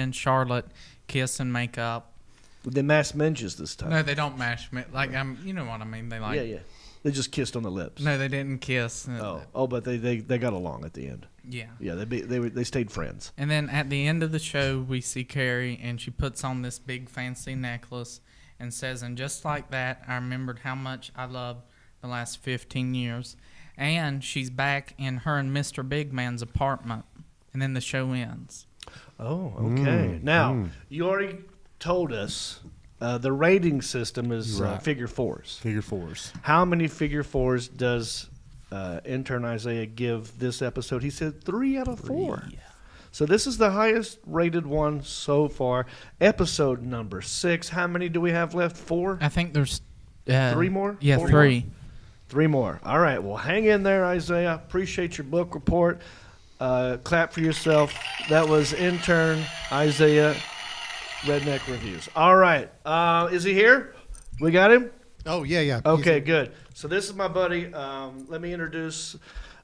and Charlotte kiss and make up. They mash mentions this time. No, they don't mash. You know what I mean. They Yeah. They just kissed on the lips. No, they didn't kiss. But they got along at the end. Yeah. Yeah, they stayed friends. And then at the end of the show, we see Carrie, and she puts on this big fancy necklace and says, and just like that, I remembered how much I loved the last 15 years. And she's back in her and Mr. Big Man's apartment. And then the show ends. Oh, okay. Now, you already told us the rating system is figure fours. Figure fours. How many figure fours does intern Isaiah give this episode? He said 3 out of 4. So this is the highest rated one so far. Episode number 6. How many do we have left? 4? I think there's 3 more? Yeah, 4 3. More? 3 more. All right. Well, hang in there, Isaiah. Appreciate your book report. Clap for yourself. That was intern Isaiah Redneck Reviews. All right. Is he here? We got him? Oh, yeah. Okay, good. So this is my buddy. Let me introduce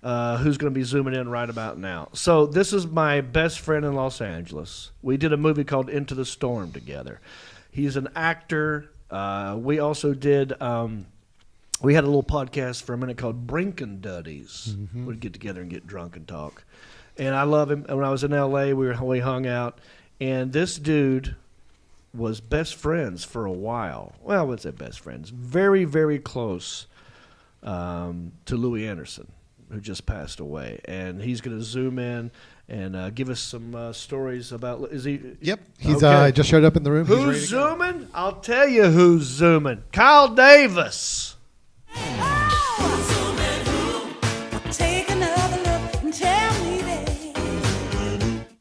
who's going to be zooming in right about now. So this is my best friend in Los Angeles. We did a movie called Into the Storm together. He's an actor. We also did... we had a little podcast for a minute called Brinkin' Duddies. Mm-hmm. We'd get together and get drunk and talk. And I love him. And when I was in L.A., we hung out. And this dude was best friends for a while. Well, I wouldn't say best friends. Very, very close to Louis Anderson, who just passed away. And he's going to zoom in and give us some stories about... Is he? Yep. He's just showed up in the room. Who's zooming? I'll tell you who's zooming. Kyle Davis.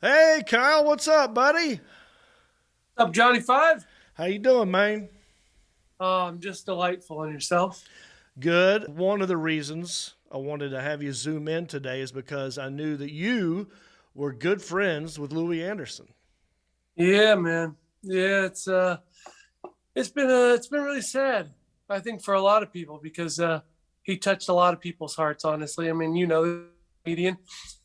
Hey, Kyle, what's up, buddy? What's up, Johnny Five? How you doing, man? I'm just delightful. And yourself? Good. One of the reasons I wanted to have you zoom in today is because I knew that you were good friends with Louis Anderson. Yeah, man. Yeah, it's been really sad, I think, for a lot of people, because he touched a lot of people's hearts, honestly. I mean, you know, the comedian.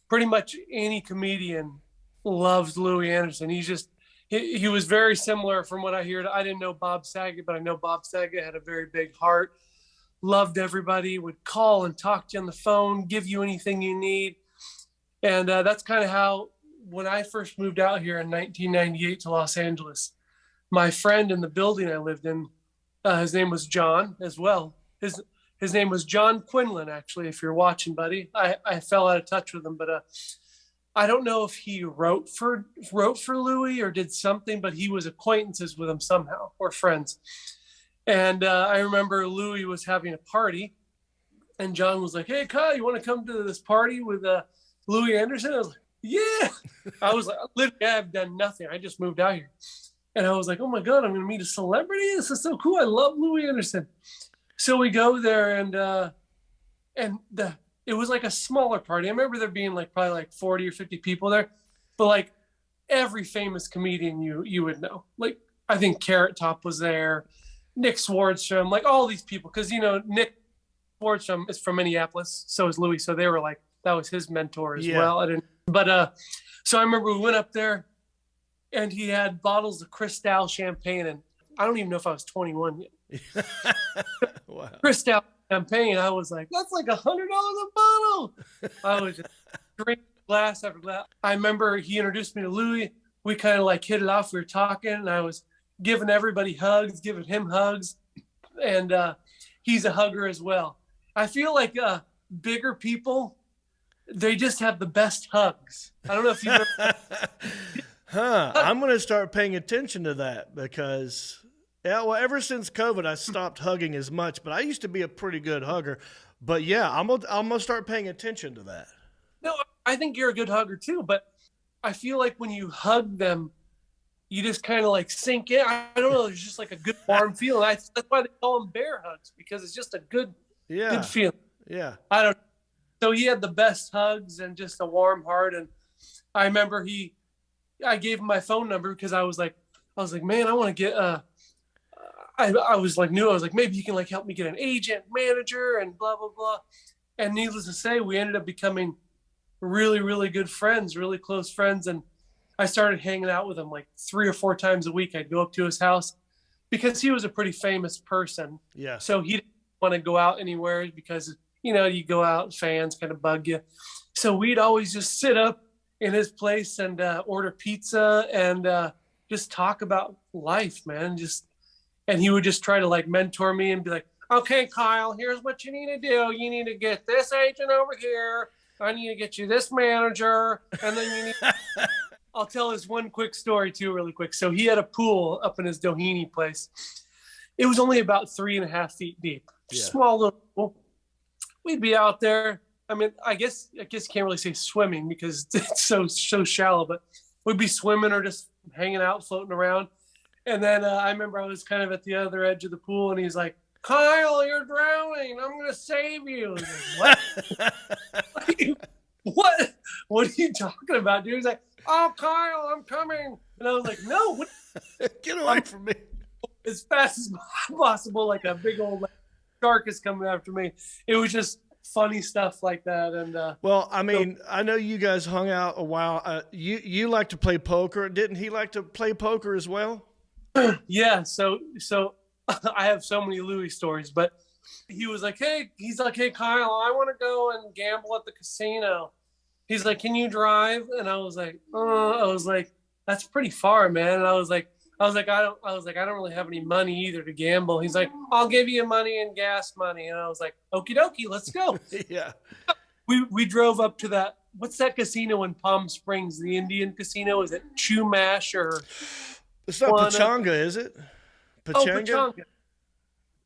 Pretty much any comedian loves Louis Anderson. He was very similar from what I hear. I didn't know Bob Saget, but I know Bob Saget had a very big heart, loved everybody, would call and talk to you on the phone, give you anything you need. And that's kind of how, when I first moved out here in 1998 to Los Angeles, my friend in the building I lived in, his name was John as well. His name was John Quinlan, actually, if you're watching, buddy. I fell out of touch with him, but I don't know if he wrote for Louis or did something, but he was acquaintances with him somehow, or friends. And I remember Louis was having a party, and John was like, "Hey, Kyle, you want to come to this party with Louis Anderson?" I was like, "Yeah." I was like, literally, I've done nothing. I just moved out here. And I was like, "Oh my God, I'm going to meet a celebrity. This is so cool. I love Louis Anderson." So we go there, and it was like a smaller party. I remember there being probably 40 or 50 people there, but every famous comedian you would know. I think Carrot Top was there, Nick Swardstrom, all these people, because Nick Swardstrom is from Minneapolis, so is Louis. So they were that was his mentor as well. So I remember we went up there, and he had bottles of Cristal champagne, and I don't even know if I was 21 yet. Wow. Cristal champagne. I was like, that's $100 a bottle. I was just drinking glass after glass. I remember he introduced me to Louis. We kind of hit it off. We were talking, and I was giving everybody hugs, giving him hugs, and he's a hugger as well. I feel like bigger people, they just have the best hugs. I don't know if you've ever... I'm going to start paying attention to that because... Yeah, well, ever since COVID, I stopped hugging as much, but I used to be a pretty good hugger. But yeah, I'm gonna start paying attention to that. No, I think you're a good hugger too, but I feel like when you hug them, you just kind of sink in. I don't know, there's just a good warm feeling. That's why they call them bear hugs, because it's just a good feeling. Yeah. I don't. So he had the best hugs and just a warm heart, and I remember he I gave him my phone number because I was like, man, I want to get I was like new. I was like, maybe you can like help me get an agent, manager, and blah blah blah. And needless to say, we ended up becoming really, really good friends, really close friends. And I started hanging out with him like 3 or 4 times a week. I'd go up to his house because he was a pretty famous person. Yeah. So he didn't want to go out anywhere because, you know, you go out, fans kind of bug you. So we'd always just sit up in his place and order pizza and just talk about life, man. And he would just try to like mentor me and be like, okay, Kyle, here's what you need to do. You need to get this agent over here. I need to get you this manager. And then you need I'll tell this one quick story too, really quick. So he had a pool up in his Doheny place. It was only about 3.5 feet deep. Yeah. Small little pool. We'd be out there. I mean, I guess you can't really say swimming because it's so shallow, but we'd be swimming or just hanging out, floating around. And then I remember I was kind of at the other edge of the pool, and he's like, Kyle, you're drowning. I'm going to save you. Like, what? What are you talking about, dude? He's like, oh, Kyle, I'm coming. And I was like, no. What? Get away from me. As fast as possible, like a big old shark is coming after me. It was just funny stuff like that. And well, I mean, I know you guys hung out a while. You like to play poker. Didn't he like to play poker as well? Yeah. So I have so many Louis stories, but he was like, hey, Kyle, I want to go and gamble at the casino. He's like, can you drive? And I was like, that's pretty far, man. And I was like, I don't really have any money either to gamble. He's like, I'll give you money and gas money. And I was like, okie dokie, let's go. Yeah. We drove up to that. What's that casino in Palm Springs? The Indian casino? Is it Chumash or? It's not Pachanga, is it? Pachanga? Oh, Pachanga.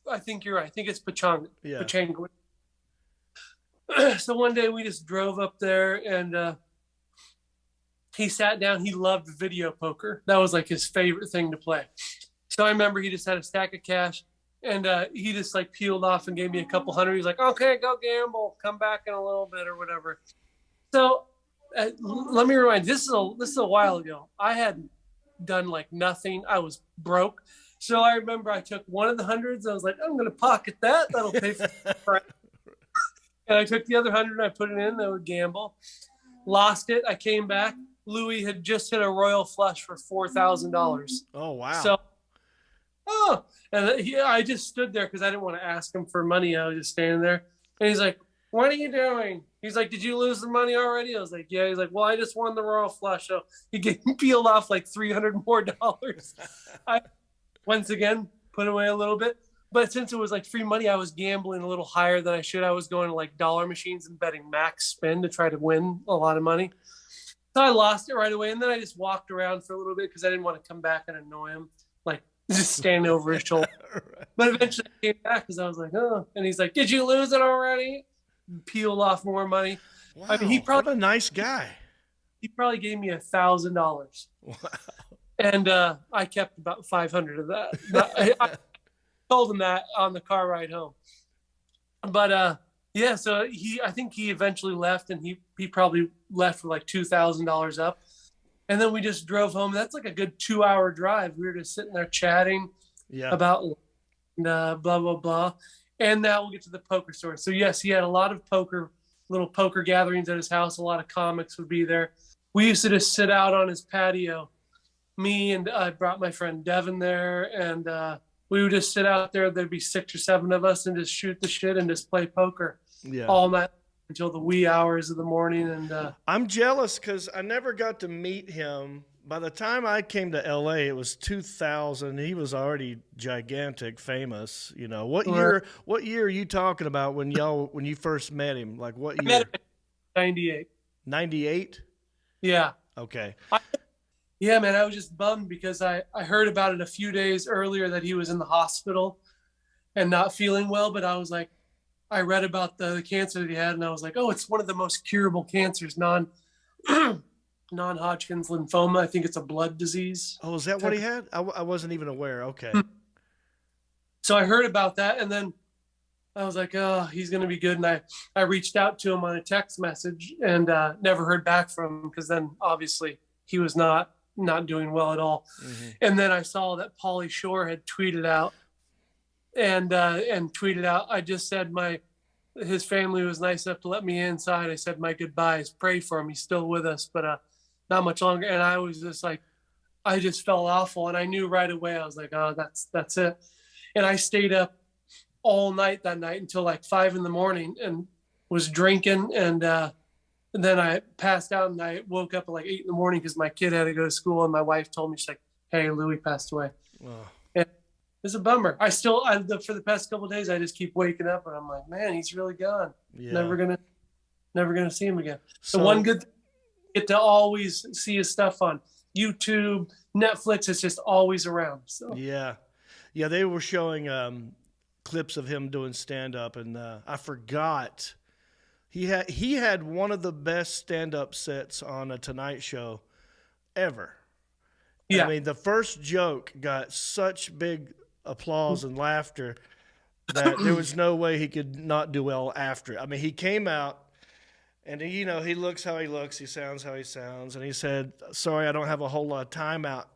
I think you're right. I think it's Pachanga. Yeah. Pachanga. So one day we just drove up there and he sat down. He loved video poker. That was like his favorite thing to play. So I remember he just had a stack of cash and he just like peeled off and gave me a couple hundred. He's like, okay, go gamble. Come back in a little bit or whatever. So let me remind you, this is a while ago. I had done like nothing. I was broke. So I remember I took one of the hundreds. I was like, I'm going to pocket that. That'll pay for it. And I took the other 100 and I put it in. I would gamble. Lost it. I came back. Louis had just hit a royal flush for $4,000. Oh, wow. So, I just stood there because I didn't want to ask him for money. I was just standing there. And he's like, what are you doing? He's like, did you lose the money already? I was like, yeah. He's like, well, I just won the royal flush. So he peeled off like $300 more. I, once again, put away a little bit. But since it was like free money, I was gambling a little higher than I should. I was going to like dollar machines and betting max spin to try to win a lot of money. So I lost it right away. And then I just walked around for a little bit because I didn't want to come back and annoy him, like just standing over his shoulder. Right. But eventually I came back because I was like, oh. And he's like, did you lose it already? Peel off more money. Wow, I mean, what a nice guy. He probably gave me $1,000. Wow. And I kept about 500 of that. But I told him that on the car ride home. But yeah, so I think he eventually left, and he probably left with like $2,000 up. And then we just drove home. That's like a good 2-hour drive. We were just sitting there chatting about blah blah blah. And now we'll get to the poker story. So yes, he had a lot of little poker gatherings at his house. A lot of comics would be there. We used to just sit out on his patio. Me and I brought my friend Devin there, and we would just sit out there. There'd be 6 or 7 of us and just shoot the shit and just play poker all night until the wee hours of the morning. And I'm jealous because I never got to meet him. By the time I came to LA, it was 2000. He was already gigantic, famous. You know, what year are you talking about when you first met him? Like what year? I met him in 98. 98? Yeah. Okay. Yeah, man, I was just bummed because I heard about it a few days earlier that he was in the hospital and not feeling well. But I was like, I read about the cancer that he had, and I was like, oh, it's one of the most curable cancers, non-Hodgkin's lymphoma. I think it's a blood disease. Oh, is that what he had? I wasn't even aware. Okay. So I heard about that, and then I was like, oh, he's going to be good. And I reached out to him on a text message and never heard back from him because then obviously he was not not doing well at all. And then I saw that Pauly Shore had tweeted out and tweeted out, I just said his family was nice enough to let me inside. I said my goodbyes, pray for him. He's still with us, but not much longer. And I was just like, I just felt awful. And I knew right away, I was like, oh, that's it. And I stayed up all night that night until like 5 a.m. and was drinking. And then I passed out and I woke up at like 8 a.m. because my kid had to go to school. And my wife told me, she's like, hey, Louis passed away. Oh. And it's a bummer. For the past couple of days, I just keep waking up and I'm like, man, he's really gone. Yeah. Never gonna see him again. So the one good thing, get to always see his stuff on YouTube, Netflix. It's just always around. So yeah, they were showing clips of him doing stand up, and I forgot he had one of the best stand up sets on a Tonight Show ever. Yeah, I mean the first joke got such big applause and laughter that there was no way he could not do well after. I mean, he came out. And, he looks how he looks, he sounds how he sounds. And he said, sorry, I don't have a whole lot of time out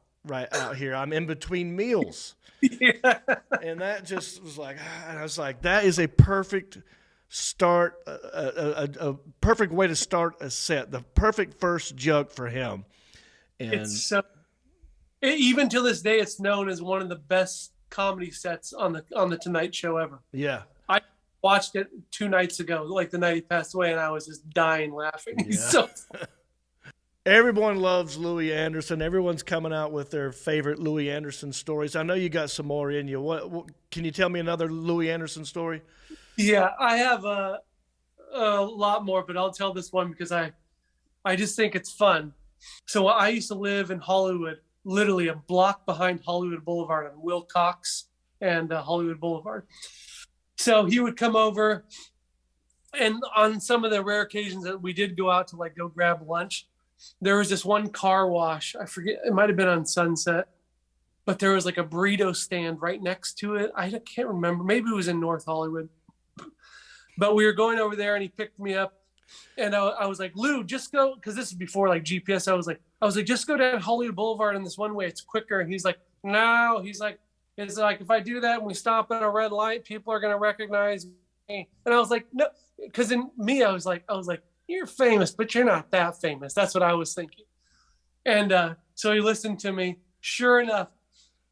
here. I'm in between meals. Yeah. And that just was like, and I was like, that is a perfect start, a perfect way to start a set, the perfect first joke for him. And it's even to this day, it's known as one of the best comedy sets on the Tonight Show ever. Yeah. I watched it 2 nights ago, like the night he passed away, and I was just dying laughing. Yeah. He's so Everyone loves Louis Anderson. Everyone's coming out with their favorite Louis Anderson stories. I know you got some more in you. What can you tell me another Louis Anderson story? Yeah, I have a lot more, but I'll tell this one because I just think it's fun. So I used to live in Hollywood, literally a block behind Hollywood Boulevard on Wilcox and Hollywood Boulevard. So he would come over, and on some of the rare occasions that we did go out to like go grab lunch, there was this one car wash. I forget, it might have been on Sunset, but there was like a burrito stand right next to it. I can't remember. Maybe it was in North Hollywood. But we were going over there and he picked me up, and I was like, Lou, just go, because this is before like GPS. I was like, just go down Hollywood Boulevard in this one way. It's quicker. And he's like, no. He's like, it's like, if I do that and we stop at a red light, people are going to recognize me. And I was like, no, because in me, I was like, you're famous, but you're not that famous. That's what I was thinking. And so he listened to me. Sure enough,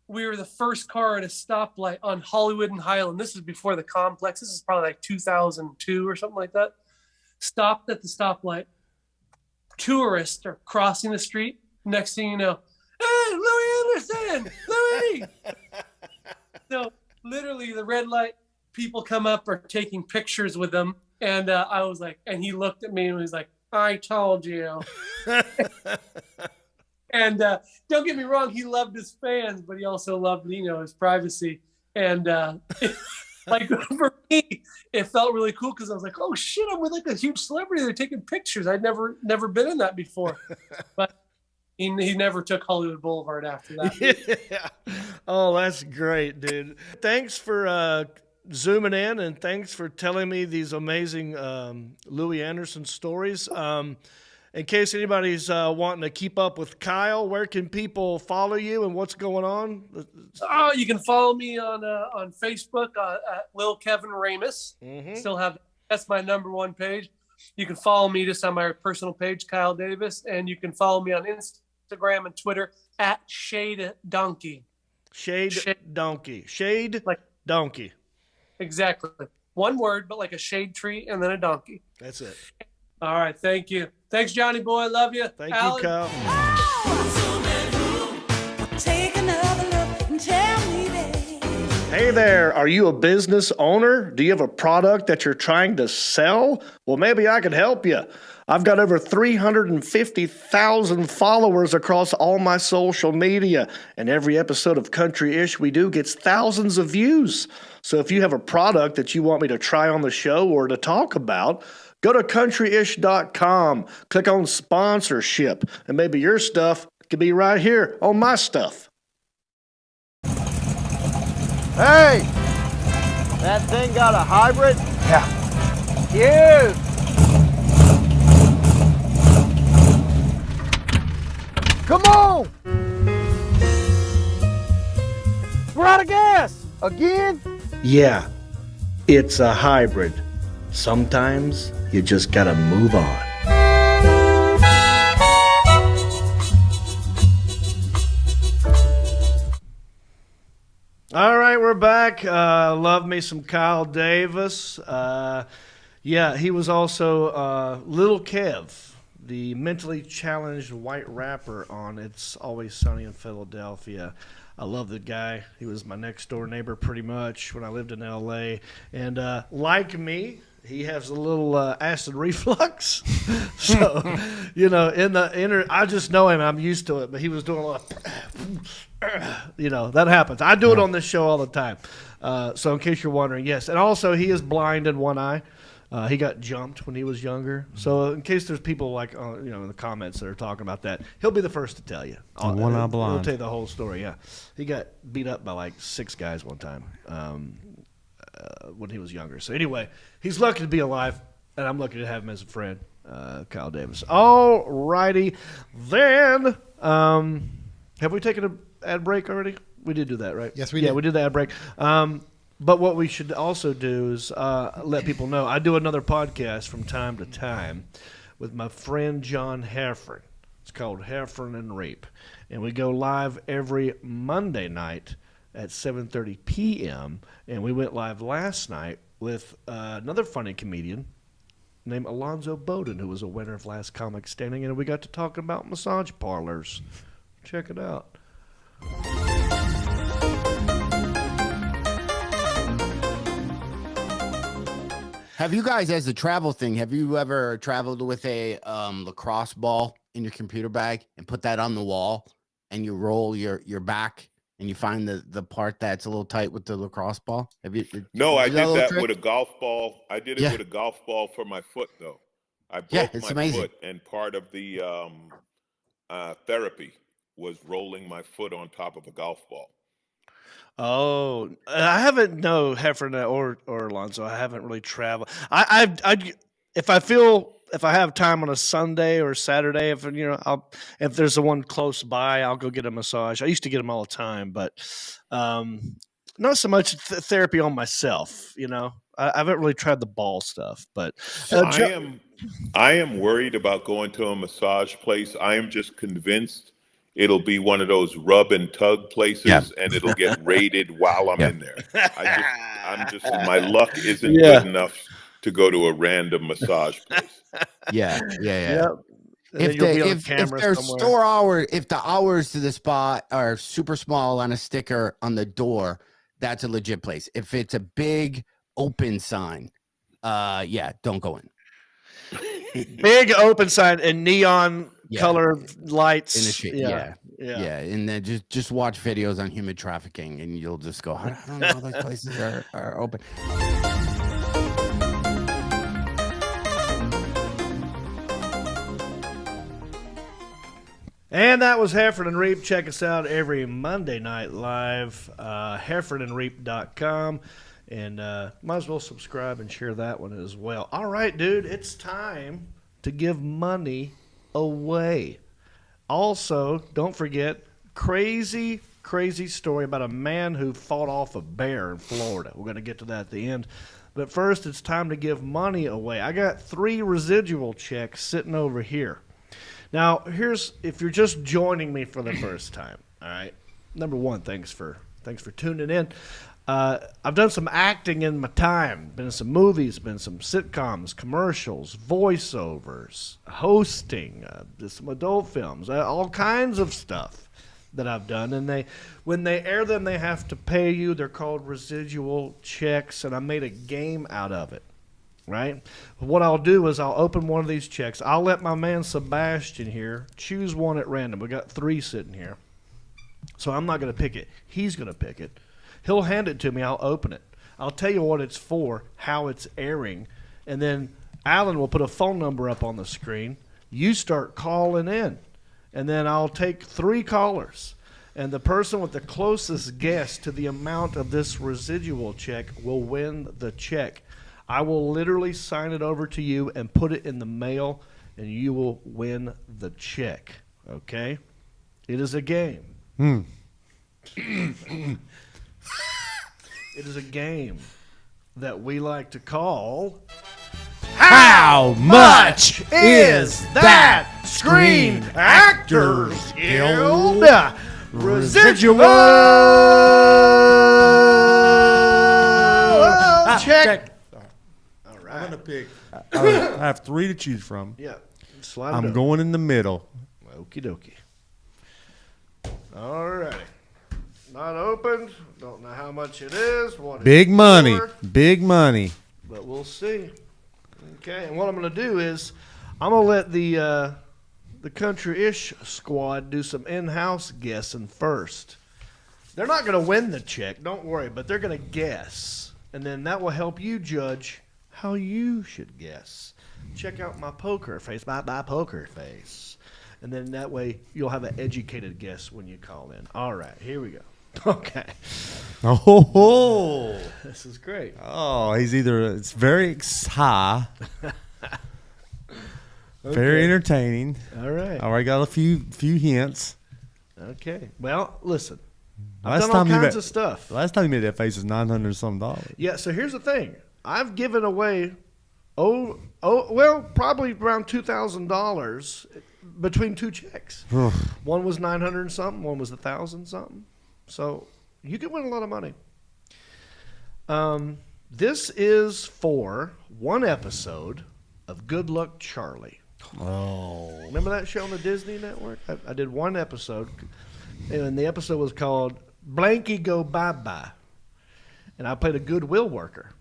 we were the first car at a stoplight on Hollywood and Highland. This is before the complex. This is probably like 2002 or something like that. Stopped at the stoplight. Tourists are crossing the street. Next thing you know, hey, Louis Anderson, Louis. So literally the red light people come up are taking pictures with them. And I was like, and he looked at me and was like, I told you. And don't get me wrong, he loved his fans, but he also loved, his privacy. And like for me, it felt really cool because I was like, oh shit, I'm with like a huge celebrity. They're taking pictures. I'd never been in that before. But he never took Hollywood Boulevard after that. Yeah. Oh, that's great, dude. Thanks for zooming in, and thanks for telling me these amazing Louis Anderson stories. In case anybody's wanting to keep up with Kyle, where can people follow you and what's going on? Oh, you can follow me on Facebook at Lil Kevin Ramus. Mm-hmm. Still have, that's my #1 page. You can follow me just on my personal page, Kyle Davis, and you can follow me on Instagram and Twitter at Shade Donkey. Shade Donkey. Shade like Donkey. Exactly. One word, but like a shade tree and then a donkey. That's it. All right. Thank you. Thanks, Johnny boy. Love you. Thank you, Kyle. Hey there. Are you a business owner? Do you have a product that you're trying to sell? Well, maybe I can help you. I've got over 350,000 followers across all my social media, and every episode of Country-ish we do gets thousands of views. So if you have a product that you want me to try on the show or to talk about, go to countryish.com, click on sponsorship, and maybe your stuff could be right here on my stuff. Hey! That thing got a hybrid? Yeah. Cute! Come on! We're out of gas! Again? Yeah, it's a hybrid. Sometimes you just gotta move on. All right, we're back. Love me some Kyle Davis. Yeah, he was also Little Kev, the mentally challenged white rapper on It's Always Sunny in Philadelphia. I love the guy. He was my next door neighbor pretty much when I lived in L.A. And like me, he has a little acid reflux. So, in the I just know him. I'm used to it. But he was doing a lot of, that happens. I do it on this show all the time. So in case you're wondering, yes. And also, he is blind in one eye. He got jumped when he was younger. So in case there's people like, in the comments that are talking about that, he'll be the first to tell you. One eye blind. He'll tell you the whole story, yeah. He got beat up by like 6 guys one time when he was younger. So anyway, he's lucky to be alive, and I'm lucky to have him as a friend, Kyle Davis. All righty. Then, have we taken an ad break already? We did do that, right? Yes, we did. Yeah, we did the ad break. But what we should also do is let people know. I do another podcast from time to time with my friend Jon Reep. It's called Heffron and Reep. And we go live every Monday night at 7:30 p.m. And we went live last night with another funny comedian named Alonzo Bowden, who was a winner of Last Comic Standing. And we got to talk about massage parlors. Check it out. Have you guys, as a travel thing, have you ever traveled with a lacrosse ball in your computer bag and put that on the wall and you roll your back and you find the part that's a little tight with the lacrosse ball? Have you? No, I did that trick? with a golf ball. I did it with a golf ball for my foot, though. I broke my amazing. foot, and part of the therapy was rolling my foot on top of a golf ball. Oh, I haven't. No, Heffron or Alonzo. I haven't really traveled. If I have time on a Sunday or Saturday, if there's the one close by, I'll go get a massage. I used to get them all the time, but not so much therapy on myself. I haven't really tried the ball stuff, but I am worried about going to a massage place. I am just convinced it'll be one of those rub and tug places, and it'll get raided while I'm in there. My luck isn't good enough to go to a random massage place. Yeah. Yep. If the hours to the spot are super small on a sticker on the door, that's a legit place. If it's a big open sign, don't go in. Big open sign and neon colored lights. In the shade. Yeah. And then just watch videos on human trafficking, and you'll just go, I don't know, those places are open. And that was Heffron and Reep. Check us out every Monday night live, heffronandreep.com. And might as well subscribe and share that one as well. All right, dude, it's time to give money away. Also, don't forget, crazy story about a man who fought off a bear in Florida. We're going to get to that at the end. But first, it's time to give money away. I got 3 residual checks sitting over here. Now, if you're just joining me for the first time, all right, number one, thanks for tuning in. I've done some acting in my time, been in some movies, been in some sitcoms, commercials, voiceovers, hosting, some adult films, all kinds of stuff that I've done. And when they air them, they have to pay you. They're called residual checks, and I made a game out of it, right? What I'll do is I'll open one of these checks. I'll let my man Sebastian here choose one at random. We got 3 sitting here. So I'm not going to pick it. He's going to pick it. He'll hand it to me. I'll open it. I'll tell you what it's for, how it's airing, and then Alan will put a phone number up on the screen. You start calling in, and then I'll take 3 callers, and the person with the closest guess to the amount of this residual check will win the check. I will literally sign it over to you and put it in the mail, and you will win the check, okay? It is a game. It is a game that we like to call How much is that Screen Actors Guild Residual Check? All right. I'm gonna pick. I have 3 to choose from. Yeah. Slide it I'm over. going in the middle. Okie dokie. All righty. Not opened. Don't know how much it is. What Big it's money. for, Big money. but we'll see. Okay. And what I'm going to do is I'm going to let the country-ish squad do some in-house guessing first. They're not going to win the check. Don't worry. But they're going to guess. And then that will help you judge how you should guess. Check out my poker face, my poker face. And then that way you'll have an educated guess when you call in. All right, here we go. Okay. Oh, This is great. it's very high. Very entertaining. All right. I already got a few hints. Okay. Well, listen. I've Last done all time you kinds made- of stuff. Last time you made that face was $900 some. Yeah, so here's the thing. I've given away, probably around $2,000 between 2 checks. One was 900 and something, one was 1,000 something. So you can win a lot of money. This is for one episode of Good Luck Charlie. Oh. Remember that show on the Disney Network? I did one episode, and the episode was called Blanky Go Bye Bye. And I played a goodwill worker.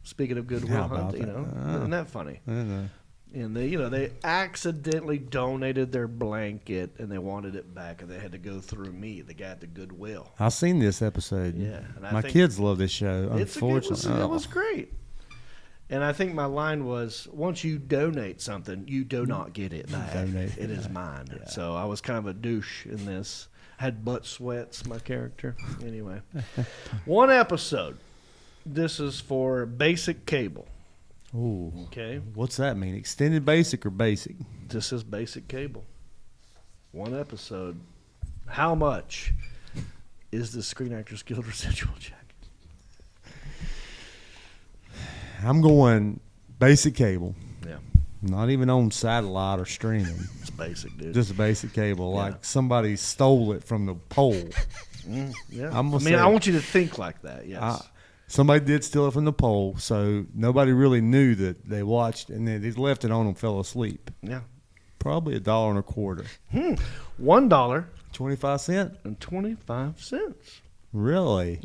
Speaking of goodwill How about hunting, that? isn't that funny? I don't know. And they accidentally donated their blanket and they wanted it back, and they had to go through me, the guy at the Goodwill. I've seen this episode. Yeah, and I my think kids love this show. It Unfortunately, was great. And I think my line was, once you donate something, you do not get it back. Donate It is mine. Yeah. So I was kind of a douche in this. Had butt sweats, my character. Anyway, one episode. This is for basic cable. Ooh. Okay. What's that mean? Extended basic or basic? This is basic cable. One episode. How much is the Screen Actors Guild residual check? I'm going basic cable. Yeah. Not even on satellite or streaming. It's basic, dude. Just basic cable. Yeah. Like somebody stole it from the pole. Yeah. I'm gonna I say- I want you to think like that. Yes. Somebody did steal it from the pole, so nobody really knew that they watched, and then they left it on and fell asleep. Yeah. Probably $1.25. $1 25 and 25 cents. Really?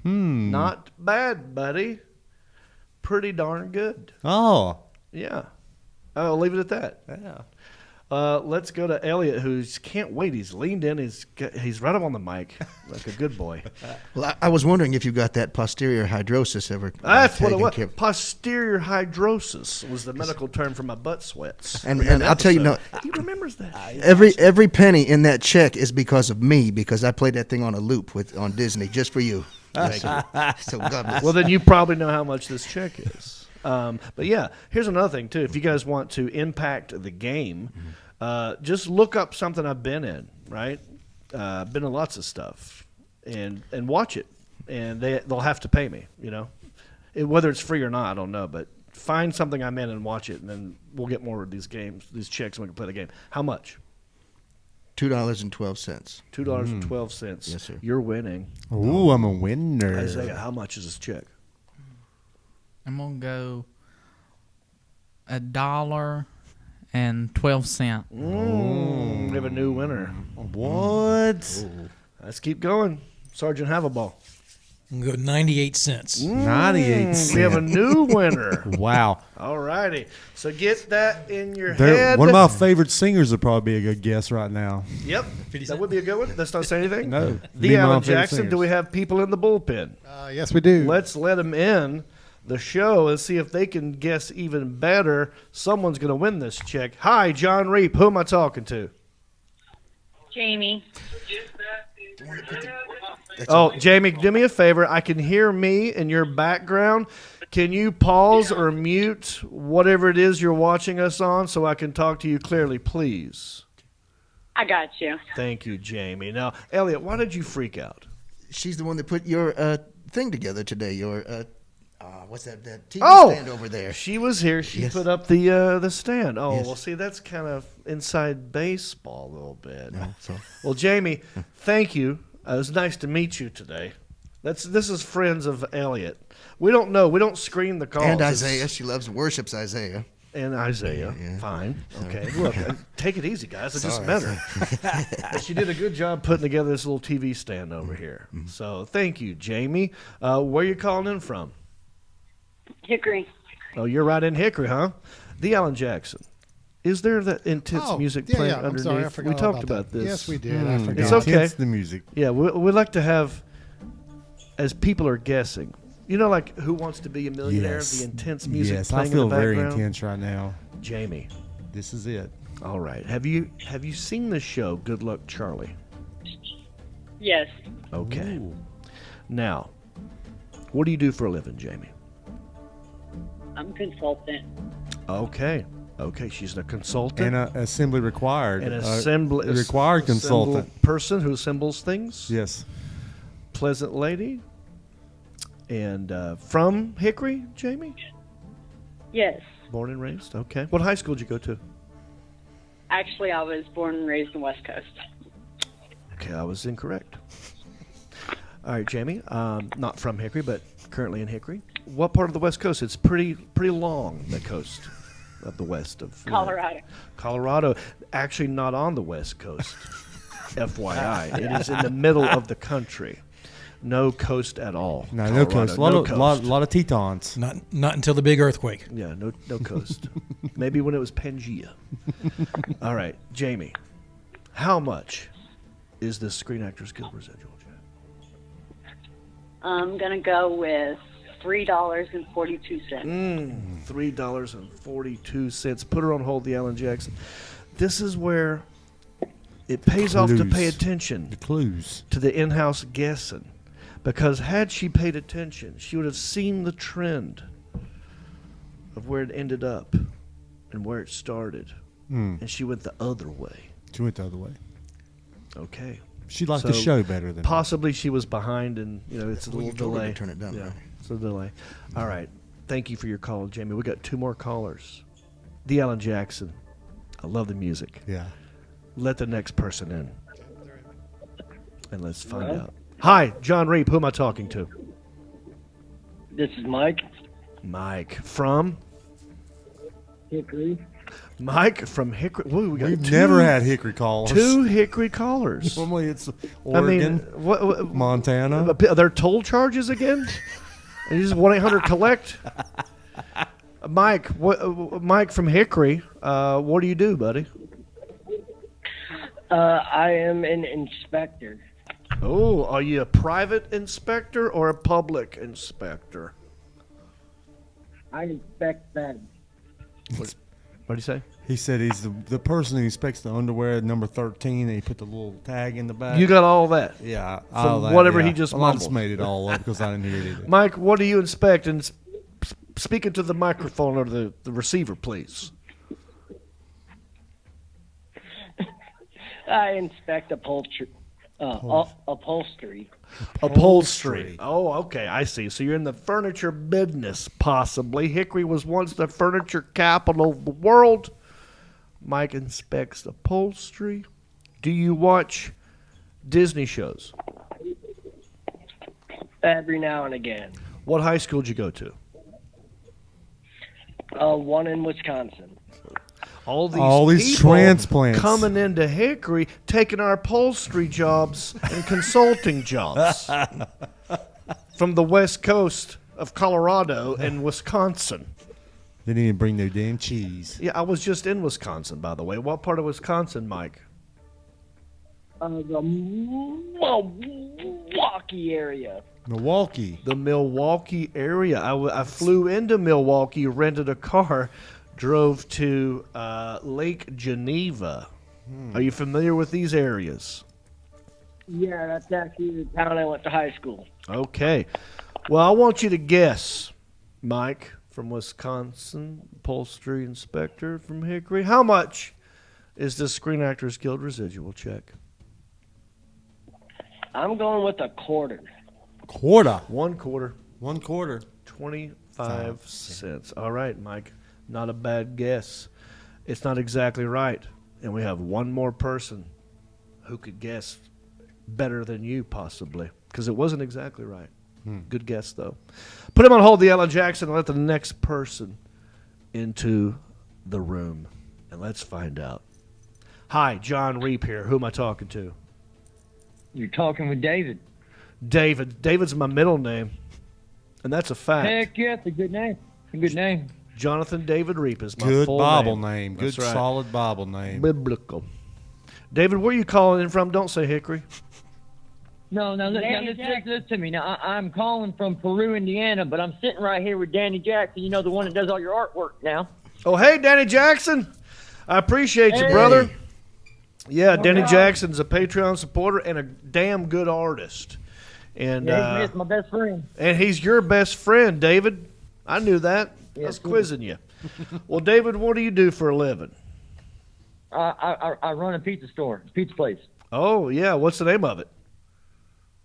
Not bad, buddy. Pretty darn good. Oh. Yeah. I'll leave it at that. Yeah. Let's go to Elliot, who's can't wait. He's leaned in. He's right up on the mic like a good boy. Well, I was wondering if you got that posterior hydrosis ever. That's what it taken was. care of. Posterior hydrosis was the medical term for my butt sweats. And For that I'll tell you, episode. no, He remembers that. every penny in that check is because of me, because I played that thing on a loop on Disney just for you. Yes, sir. So God bless. Well, then you probably know how much this check is. But yeah, here's another thing too. If you guys want to impact the game, just look up something I've been in. Right, been in lots of stuff, and watch it. And they'll have to pay me. You know, whether it's free or not, I don't know. But find something I'm in and watch it, and then we'll get more of these games, these checks, and we can play the game. How much? $2.12. $2.12. Yes, sir. You're winning. Ooh, I'm a winner. Isaiah, how much is this check? I'm gonna go $1.12. We have a new winner. What? Let's keep going. Sergeant Havaball. I'm going to go 98 cents. 98 We have a new winner. Wow. All righty. So get that in your They're, head. one of my favorite singers would probably be a good guess right now. Yep. That would be a good one. Let's not say anything. No. The Be my Alan favorite Jackson, do singers. we have people in the bullpen? Yes, we do. Let's let them in the show and see if they can guess even better. Someone's going to win this check. Hi, Jon Reep. Who am I talking to? Jamie. Oh, Jamie, do me a favor. I can hear me in your background. Can you pause or mute whatever it is you're watching us on so I can talk to you clearly, please? I got you. Thank you, Jamie. Now, Elliot, why did you freak out? She's the one that put your thing together today. Your what's that TV stand over there? She was here. She Yes. put up the stand. Oh, Yes. well, see, that's kind of inside baseball a little bit. No, so Well, Jamie, thank you. It was nice to meet you today. This is friends of Elliot. We don't know. We don't screen the calls. and It's- Isaiah, she loves worships Isaiah. And Isaiah. Yeah. Fine. Okay. Look, take it easy, guys. I just Sorry. met her. But she did a good job putting together this little TV stand over here. So thank you, Jamie. Where you calling in from? Hickory. Oh, you're right in Hickory, huh? The Alan Jackson. Is there that intense music playing I'm underneath? sorry, I forgot we talked all about this. Yes, we did. I forgot. It's okay. Intense, the music. Yeah, we like to have, as people are guessing, you know, like Who Wants to Be a Millionaire? Yes. The intense music Yes, playing I feel in the very background. intense right now. Jamie. This is it. All right. Have you seen the show Good Luck Charlie? Yes. Okay. Ooh. Now, what do you do for a living, Jamie? I'm a consultant. Okay. Okay, she's a consultant. And assembly required. An assembly required consultant. person who assembles things. Yes. Pleasant lady. And from Hickory, Jamie? Yes. Born and raised? Okay. What high school did you go to? Actually, I was born and raised in West Coast. Okay, I was incorrect. All right, Jamie. Not from Hickory, but currently in Hickory. What part of the West Coast? It's pretty long, the coast of the west of Colorado. Colorado. Actually, not on the West Coast. FYI, it is in the middle of the country. No coast at all. No, no Colorado, coast. no Lot of Tetons. Not until the big earthquake. Yeah, no coast. Maybe when it was Pangea. All right, Jamie. How much is this Screen Actors Guild residual, Jack? I'm going to go with $3.42. $3.42. Put her on hold, the Alan Jackson. This is where it pays off to pay attention The clues. to the in-house guessing. Because had she paid attention, she would have seen the trend of where it ended up and where it started. And she went the other way. She went the other way. Okay. She liked the show better than possibly she was behind, and it's a Well, little you told her to delay. turn it down, Yeah, right? it's a delay. All right. Thank you for your call, Jamie. We got 2 more callers. The Alan Jackson. I love the music. Yeah. Let the next person in, and let's find out. Hi, Jon Reep. Who am I talking to? This is Mike. Mike from Hickory. Mike from Hickory. Woo, we got We've two- never had Hickory callers. 2 Hickory callers. Normally it's I Oregon, mean, what Montana. Are there toll charges again? And you just 1-800-COLLECT. Mike, Mike from Hickory. What do you do, buddy? I am an inspector. Oh, are you a private inspector or a public inspector? I inspect beds. What do you say? He said he's the person who inspects the underwear number 13, and he put the little tag in the back. You got all that? Yeah. From all that, whatever yeah. he just Well, I just mumbled. made it all up because I didn't hear it either. Mike, what do you inspect? And speak into the microphone or the receiver, please. I inspect upholstery. Upholstery. Upholstery. Oh, okay. I see. So you're in the furniture business, possibly. Hickory was once the furniture capital of the world. Mike inspects upholstery. Do you watch Disney shows? Every now and again. What high school did you go to? One in Wisconsin. All these people transplants coming into Hickory, taking our upholstery jobs and consulting jobs from the west coast of Colorado and Wisconsin. They didn't even bring no damn cheese. Yeah, I was just in Wisconsin, by the way. What part of Wisconsin, Mike? The Milwaukee area. Milwaukee. The Milwaukee area. I flew into Milwaukee, rented a car, drove to Lake Geneva. Are you familiar with these areas? Yeah, that's actually the town I went to high school. Okay. Well, I want you to guess, Mike from Wisconsin, upholstery inspector from Hickory. How much is this Screen Actors Guild residual check? I'm going with a quarter. Quarter. 1 quarter. 1 quarter. 25 cents. All right, Mike. Not a bad guess. It's not exactly right. And we have one more person who could guess better than you, possibly, because it wasn't exactly right. Good guess, though. Put him on hold, the Alan Jackson, and let the next person into the room. And let's find out. Hi, Jon Reep here. Who am I talking to? You're talking with David. David. David's my middle name, and that's a fact. Heck yeah, it's a good name. A good name. Jonathan David Reep is my Good full Bible name. name. Good, That's right. solid Bible name. Biblical. David, where are you calling in from? Don't say Hickory. No, listen to me. Now, I'm calling from Peru, Indiana, but I'm sitting right here with Danny Jackson, the one that does all your artwork now. Oh, hey, Danny Jackson. I appreciate you, brother. Yeah, Danny Jackson's a Patreon supporter and a damn good artist. And he's my best friend. And he's your best friend, David. I knew that. I was quizzing you. Well, David, what do you do for a living? I run a pizza store, pizza place. Oh, yeah. What's the name of it?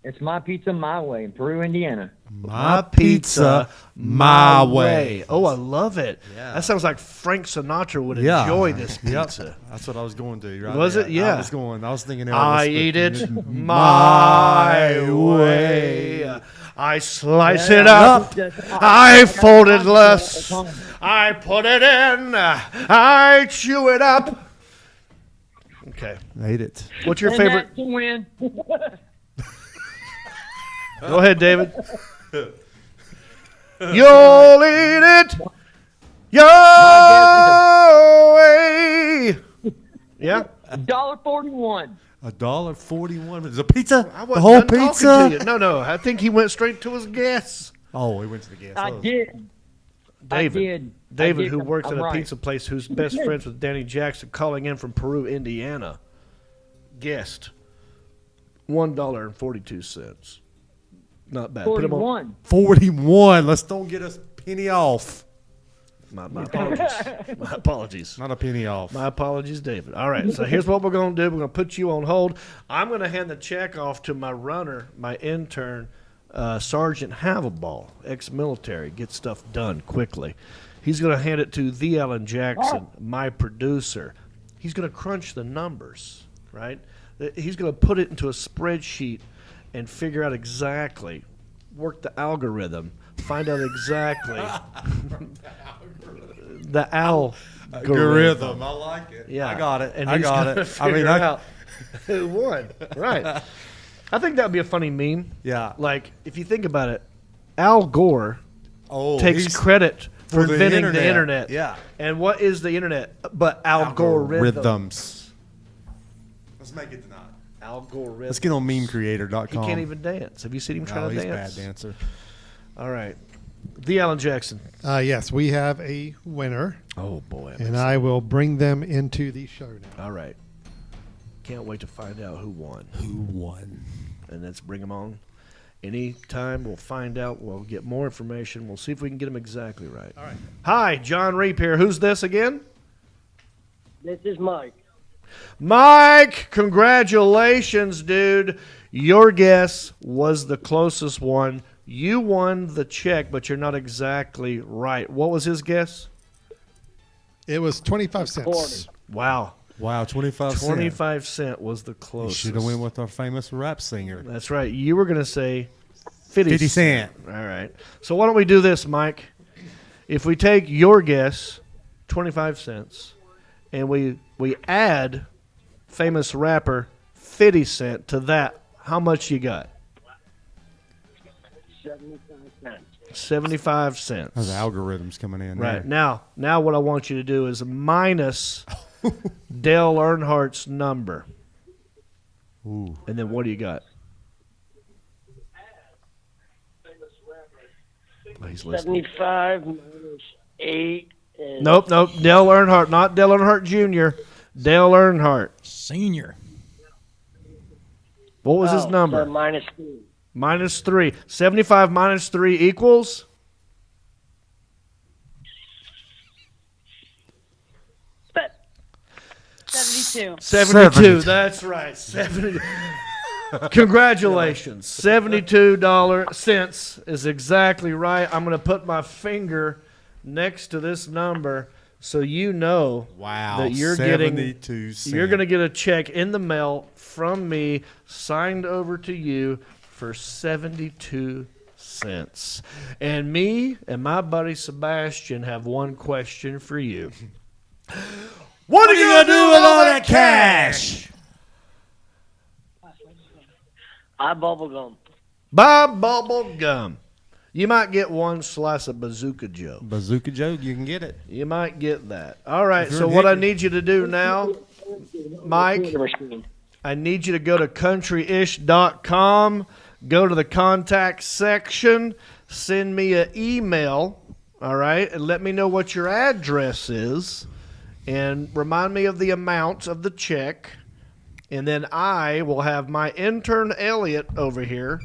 It's My Pizza My Way in Peru, Indiana. My pizza, my way. Oh, I love it. Yeah. That sounds like Frank Sinatra would enjoy this Yep. pizza. That's what I was going to. Right Was there. it? Yeah. I was thinking Elvis. I eat it my way. I slice it up. I fold it less. I put it in. I chew it up. Okay. Ate it. What's your And favorite? that's the win. Go ahead, David. You'll eat it your way. Yeah? $1.41. $1.41. The pizza? I The wasn't whole done talking pizza? to you. No. I think he went straight to his guess. Oh, he went to the gas. I did. David, who works at a right. pizza place, who's best friends with Danny Jackson, calling in from Peru, Indiana, guessed $1.42. Not bad. Put him on. 41. Let's don't get us penny off. My apologies. My apologies. Not a penny off. My apologies, David. All right, so here's what we're going to do. We're going to put you on hold. I'm going to hand the check off to my runner, my intern, Sergeant Havelball, ex-military. Get stuff done quickly. He's going to hand it to the Alan Jackson, my producer. He's going to crunch the numbers, right? He's going to put it into a spreadsheet and figure out exactly, work the algorithm, find out exactly the algorithm. I like it. Yeah, I got it. And I he's got gonna it. figure out who won. Right. I think that would be a funny meme. Yeah. Like, if you think about it, Al Gore takes he's- credit for the inventing the internet. Yeah. And what is the internet but algorithms? Let's make it tonight. Algorithms. Let's get on He memecreator.com. can't even dance. Have you seen him trying to he's dance? a bad dancer. All right. The Alan Jackson. Yes, we have a winner, Oh, boy. and I will bring them into the show now. All right. Can't wait to find out who won. Who won? And let's bring them on. Anytime we'll find out. We'll get more information. We'll see if we can get them exactly right. All right. Hi, Jon Reep here. Who's this again? This is Mike. Mike, congratulations, dude. Your guess was the closest one. You won the check, but you're not exactly right. What was his guess? It was 25 cents. Wow. Wow, 25 cents. 25 cent was the You closest. should have went with our famous rap singer. That's right. You were going to say 50 50 cent. All right. So why don't we do this, Mike? If we take your guess, 25 cents, and we add famous rapper 50 Cent to that, how much you got? 75 cents. 75 cents. Those algorithms coming in. Right. There. Now what I want you to do is minus Dale Earnhardt's number. Ooh. And then what do you got? Oh, he's listening. 75 minus 8 is... Nope. Dale Earnhardt, not Dale Earnhardt Jr. Dale Earnhardt. Senior. What was his So number? minus 3. Minus 3. 75 minus 3 equals? 72. 72. That's right. 70. Congratulations. $72 is exactly right. I'm going to put my finger next to this number so you know that you're 72 cents. You're going to get a check in the mail from me signed over to you for 72 cents. And me and my buddy Sebastian have one question for you. What are you going to do with all that cash? I bubble gum. Buy bubble gum. You might get one slice of Bazooka Joe. Bazooka Joe, you can get it. You might get that. All right, If you're so in what I Hickory. need you to do now, Mike, I need you to go to countryish.com, go to the contact section, send me an email, all right, and let me know what your address is, and remind me of the amount of the check. And then I will have my intern, Elliot, over here,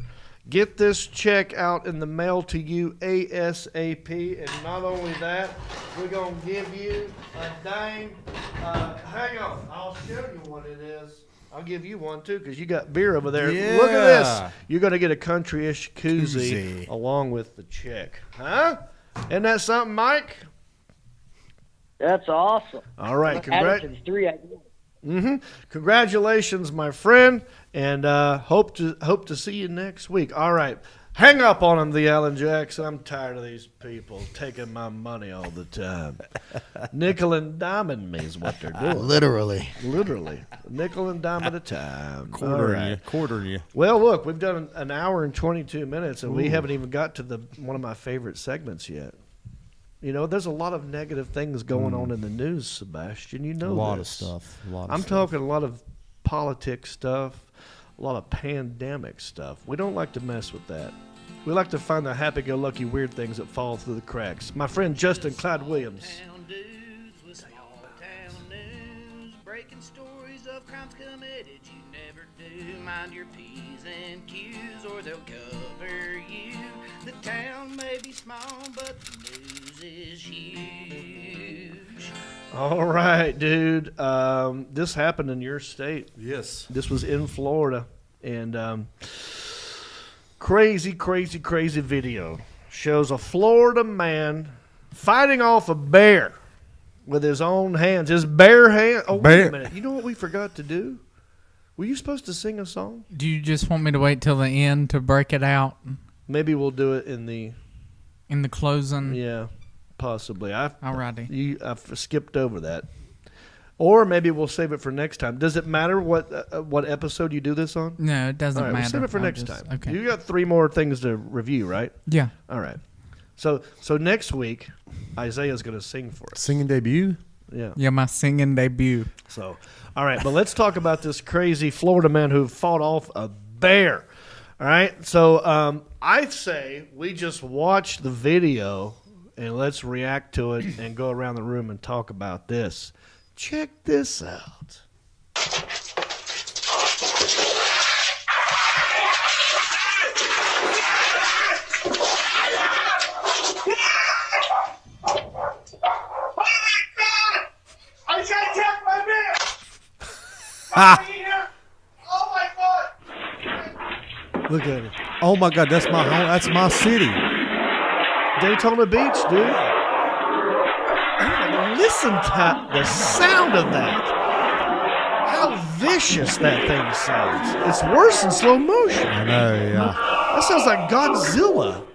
get this check out in the mail to you ASAP. And not only that, we're going to give you a dang, hang on, I'll show you what it is. I'll give you one, too, because you got beer over there. Yeah. Look at this. You're going to get a Country-ish koozie along with the check. Huh? Isn't that something, Mike? That's awesome. All right, Add it to the 3 I do. Congratulations, my friend, and hope to see you next week. All right, hang up on him, the Alan Jacks. I'm tired of these people taking my money all the time. Nickel and diming me is what they're doing. Literally. Nickel and dime at a time. Quartering you. Well, look, we've done an hour and 22 minutes, and we haven't even got to one of my favorite segments yet. You know, there's a lot of negative things going on in the news, Sebastian. You know, A lot of this. stuff. I'm talking a lot of politics stuff, a lot of pandemic stuff. We don't like to mess with that. We like to find the happy-go-lucky weird things that fall through the cracks. My friend Justin Clyde Williams. Breaking stories of crimes committed you never do. Mind your P's and Q's or they'll cover you. The town may be small, but the news is huge. All right, dude. This happened in your state. Yes. This was in Florida. And crazy video. Shows a Florida man fighting off a bear with his own hands. His bare hand. Oh, wait a minute. You know what we forgot to do? Were you supposed to sing a song? Do you just want me to wait till the end to break it out? Maybe we'll do it in the closing. Yeah, possibly. Alrighty. I've skipped over that. Or maybe we'll save it for next time. Does it matter what episode you do this on? No, it doesn't matter. We'll save it for next time. Okay. You got 3 more things to review, right? Yeah. All right. So next week, Isaiah's going to sing for us. Singing debut? Yeah. Yeah, my singing debut. So, all right, but let's talk about this crazy Florida man who fought off a bear. All right, so I say we just watch the video and let's react to it and go around the room and talk about this. Check this out. I can't check my beer! Oh my God! Look at it. Oh my God, that's my home. That's my city. Daytona Beach, dude. Oh, listen to the sound of that. How vicious that thing sounds. It's worse in slow motion. I know, yeah. That sounds like Godzilla.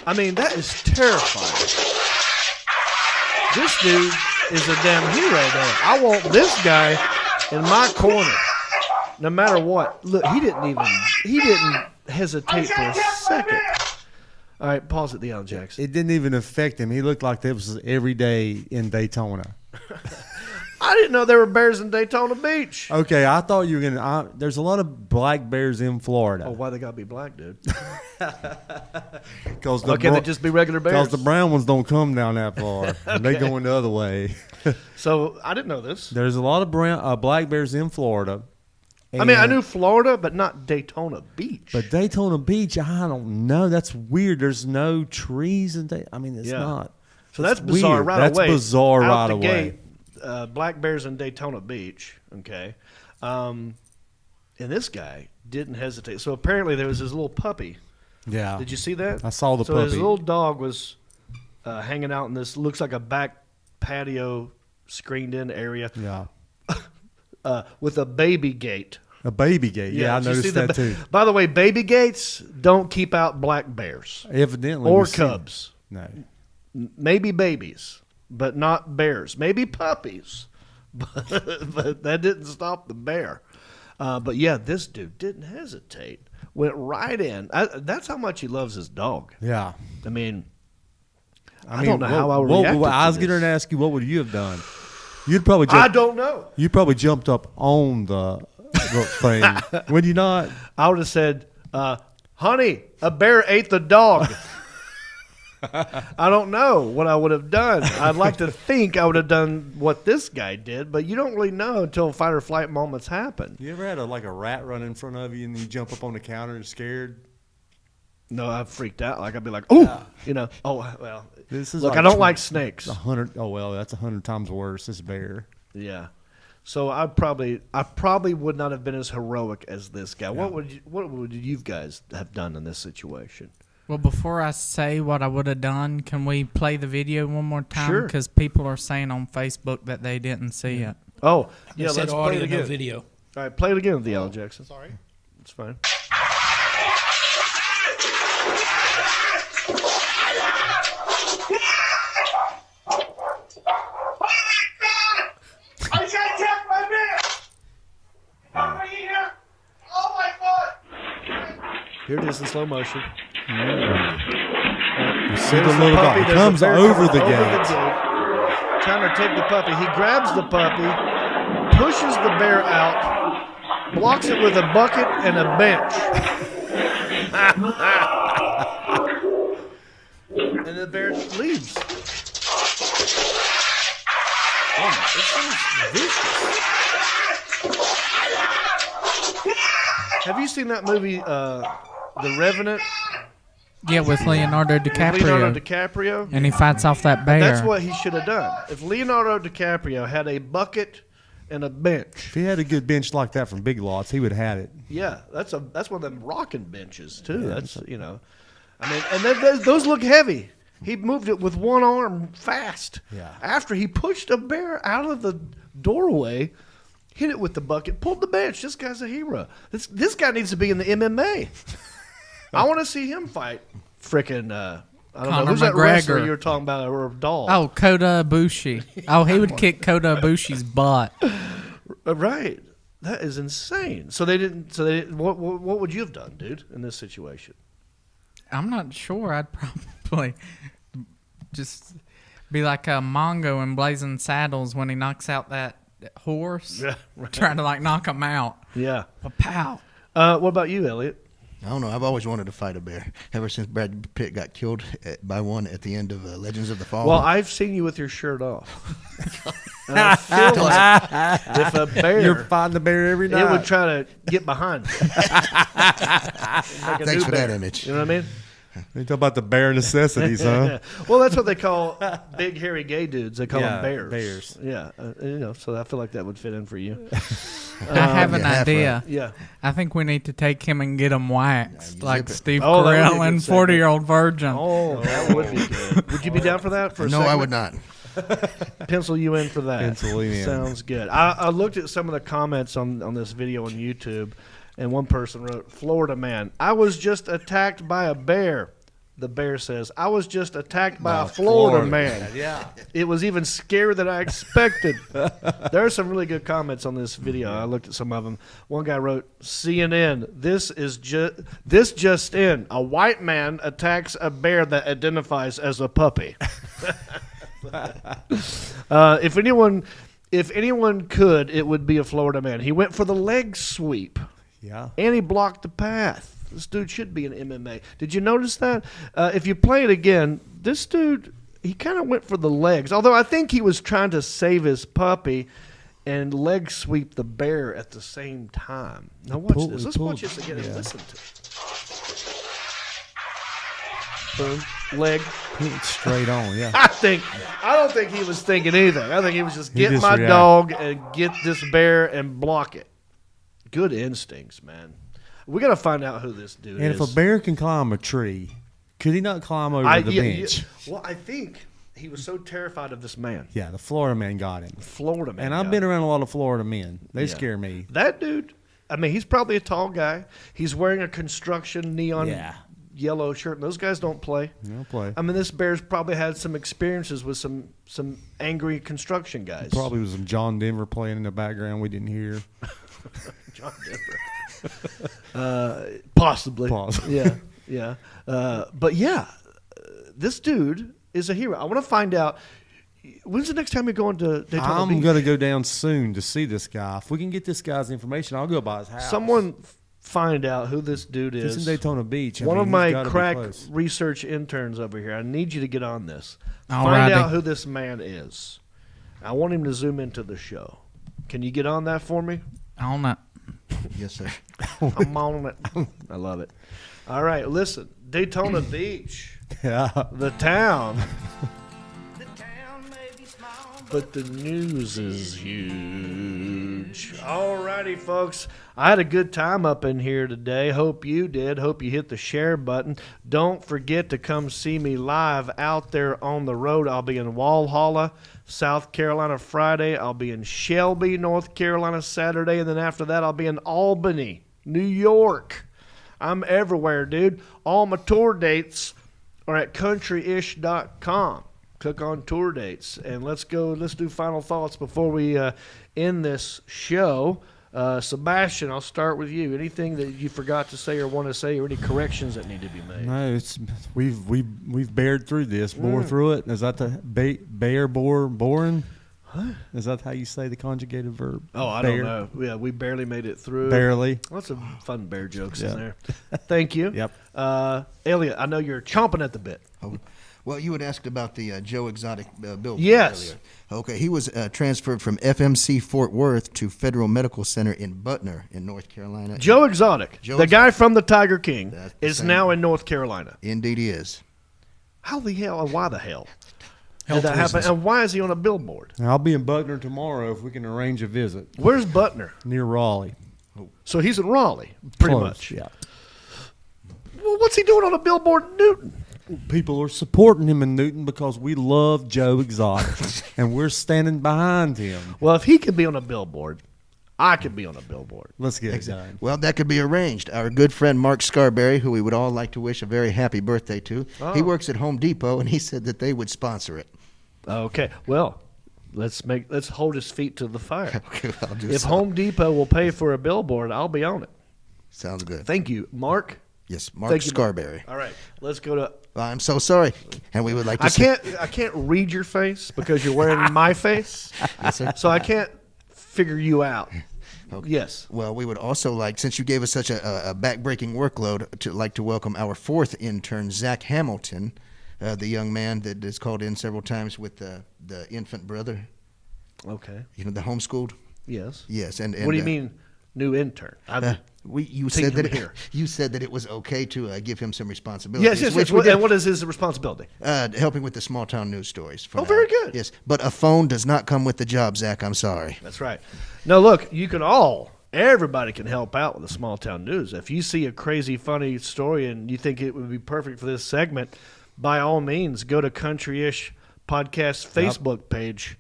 I mean, that is terrifying. This dude is a damn hero, though. I want this guy in my corner, no matter what. Look, he didn't hesitate for a second. All right, pause at the Alan Jackson. It didn't even affect him. He looked like that was every day in Daytona. I didn't know there were bears in Daytona Beach. Okay, I thought you were gonna. There's a lot of black bears in Florida. Oh, why they gotta be black, dude? Why can't they just be regular bears? Because the brown ones don't come down that far. Okay. They going the other way. So I didn't know this. There's a lot of black bears in Florida. I mean, I knew Florida, but not Daytona Beach. But Daytona Beach, I don't know. That's weird. There's no trees and it's not. So that's It's bizarre weird. right That's away. bizarre Out right the away. gate, black bears in Daytona Beach. Okay, and this guy didn't hesitate. So apparently there was this little puppy. Yeah. Did you see that? I saw the so puppy. His little dog was hanging out in this looks like a back patio screened-in area. Yeah. With a baby gate. A baby gate. Yeah, I did you see noticed that too. By the way, baby gates don't keep out black bears. Evidently. Or we've seen- cubs. No. Maybe babies, but not bears. Maybe puppies. But that didn't stop the bear. But yeah, this dude didn't hesitate. Went right in. That's how much he loves his dog. Yeah. I mean, I don't know how I would what, react. I was going to ask you, what would you have done? You'd probably I don't know. You probably jumped up on the thing. Would you not? I would have said, honey, a bear ate the dog. I don't know what I would have done. I'd like to think I would have done what this guy did, but you don't really know until fight or flight moments happen. You ever had a rat run in front of you and you jump up on the counter and scared? No, I freaked out. Like I'd be like, oh, oh well. This is look, I don't like snakes. 100. Oh well, that's 100 times worse. This bear. Yeah. So I probably would not have been as heroic as this guy. Yeah. What would you guys have done in this situation? Well, before I say what I would have done, can we play the video one more time? Sure. Because people are saying on Facebook that they didn't see it. Oh, yeah, They said let's play audio, it again. no video. All right, play it again, the Al Jackson. Sorry. It's fine. I can't check my beer! Are you here? Oh my god! Here it is in slow motion. You see the little guy. He comes over the gate. Trying to take the puppy. He grabs the puppy, pushes the bear out, blocks it with a bucket and a bench. And the bear leaves. Oh my, this thing's vicious. Have you seen that movie, The Revenant? Yeah, with Leonardo DiCaprio. Leonardo DiCaprio. And he fights off that bear. That's what he should have done. If Leonardo DiCaprio had a bucket and a bench. If he had a good bench like that from Big Lots, he would have had it. Yeah, that's one of them rocking benches too. Yeah, that's I mean, and those look heavy. He moved it with one arm fast. Yeah. After he pushed a bear out of the doorway, hit it with the bucket, pulled the bench. This guy's a hero. This guy needs to be in the MMA. I want to see him fight frickin' I don't know who's that wrestler you were talking about, or a doll. Oh, Kota Ibushi. Oh, he would kick Kota Ibushi's butt. Right. That is insane. So they didn't. What would you have done, dude, in this situation? I'm not sure. I'd probably just be like a Mongo in Blazing Saddles when he knocks out that horse. Yeah, right. Trying to knock him out. Yeah. Pow. What about you, Elliot? I don't know. I've always wanted to fight a bear ever since Brad Pitt got killed by one at the end of Legends of the Fall. Well, I've seen you with your shirt off. And I feel like if a bear... You're fighting the bear every night. It would try to get behind. Thanks for that image. You know what I mean? You talk about the bear necessities, huh? Well, that's what they call big, hairy, gay dudes. They call them bears. Bears. Yeah. So I feel like that would fit in for you. I have an idea. Right. Yeah. I think we need to take him and get him waxed, like Steve that would be a Carell good and segment. 40-Year-Old Virgin. Oh, that would be good. Would you be down for that? No, I would not. Pencil you in for that. Pencil in. Sounds good. I looked at some of the comments on this video on YouTube, and one person wrote, "Florida man, I was just attacked by a bear." The bear says, "I was just attacked by a Florida man. Yeah. It was even scarier than I expected." There are some really good comments on this video. I looked at some of them. One guy wrote, "CNN, this just in. A white man attacks a bear that identifies as a puppy." If anyone could, it would be a Florida man. He went for the leg sweep. Yeah. And he blocked the path. This dude should be in MMA. Did you notice that? If you play it again, this dude, he kind of went for the legs. Although I think he was trying to save his puppy and leg sweep the bear at the same time. Now watch this. Let's watch this again and listen to it. Boom. Leg. It's straight on, yeah. I don't think he was thinking anything. I think he was just He get just my reacted. dog and get this bear and block it. Good instincts, man. We got to find out who this dude And is. if a bear can climb a tree, could he not climb over the bench? Well, I think he was so terrified of this man. Yeah, the Florida man got him. Florida man. And I've been around a lot of Florida men. They scare me. That dude, I mean, he's probably a tall guy. He's wearing a construction neon yellow shirt. And those guys don't play. They don't play. I mean, this bear's probably had some experiences with some angry construction guys. Probably was some John Denver playing in the background we didn't hear. John Denver. Possibly. Yeah. But yeah, this dude is a hero. I want to find out, when's the next time you're going to Daytona Beach? I'm going to go down soon to see this guy. If we can get this guy's information, I'll go by his house. Someone find out who this dude is. He's in Daytona Beach. One of my crack research interns over here. I need you to get on this. Find out who this man is. I want him to zoom into the show. Can you get on that for me? On it. Yes, sir. I'm on it. I love it. All right, listen. Daytona Beach. Yeah. The town. But the news is huge. All righty, folks. I had a good time up in here today. Hope you did. Hope you hit the share button. Don't forget to come see me live out there on the road. I'll be in Walhalla, South Carolina Friday. I'll be in Shelby, North Carolina Saturday. And then after that, I'll be in Albany, New York. I'm everywhere, dude. All my tour dates are at countryish.com. Click on tour dates, and let's do final thoughts before we end this show. Sebastian, I'll start with you. Anything that you forgot to say or want to say, or any corrections that need to be made? No, we've bared through this, bore through it. Is that the boring? Huh? Is that how you say the conjugated verb? Oh, I don't know. Yeah, we barely made it through. Barely. Lots of fun bear jokes in there. Thank you. Yep. Elliot, I know you're chomping at the bit. Oh. Well, you had asked about the Joe Exotic billboard Yes. earlier. Okay, he was transferred from FMC Fort Worth to Federal Medical Center in Butner in North Carolina. Joe Exotic, the guy from the Tiger King, is now in North Carolina. Indeed he is. How the hell and why the hell Health did that happen? reasons. And why is he on a billboard? I'll be in Butner tomorrow if we can arrange a visit. Where's Butner? Near Raleigh. So he's in Raleigh, pretty Close, much. Yeah. Well, what's he doing on a billboard in Newton? People are supporting him in Newton because we love Joe Exotic, and we're standing behind him. Well, if he can be on a billboard, I could be on a billboard. Let's get it done. Well, that could be arranged. Our good friend Mark Scarberry, who we would all like to wish a very happy birthday to, he works at Home Depot, and he said that they would sponsor it. Okay. Well, let's hold his feet to the fire. Okay, I'll do If so. Home Depot will pay for a billboard, I'll be on it. Sounds good. Thank you, Mark. Yes, Mark Thank you, Scarberry. All right, let's go to. I'm so sorry, and we would like to. I can't read your face because you're wearing my face. Yes, sir. So I can't figure you out. Okay. Yes. Well, we would also like, since you gave us such a back-breaking workload, to welcome our fourth intern, Zach Hamilton, the young man that has called in several times with the infant brother. Okay. You know, the homeschooled. Yes. Yes, and what do you mean, new intern? You take said him that here. You said that it was okay to give him some responsibilities. Yes. which we did. And what is his responsibility? Helping with the small town news stories. For now. Very good. Yes, but a phone does not come with the job, Zach. I'm sorry. That's right. No, look, everybody can help out with the small town news. If you see a crazy, funny story and you think it would be perfect for this segment, by all means, go to Country-ish Podcast Facebook page.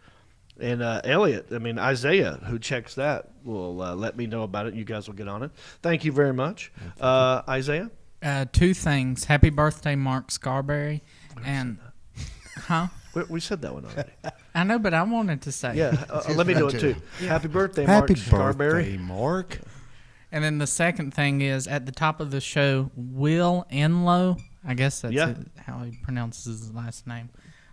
And Isaiah, who checks that, will let me know about it. You guys will get on it. Thank you very much. Isaiah? Two things. Happy birthday, Mark Scarberry. And, huh? We said that one already. I know, but I wanted to say. Yeah, let me do it too. Yeah. Happy birthday, Mark Scarberry. Happy birthday, Mark. And then the second thing is, at the top of the show, Will Enlow, I guess that's how he pronounces his last name,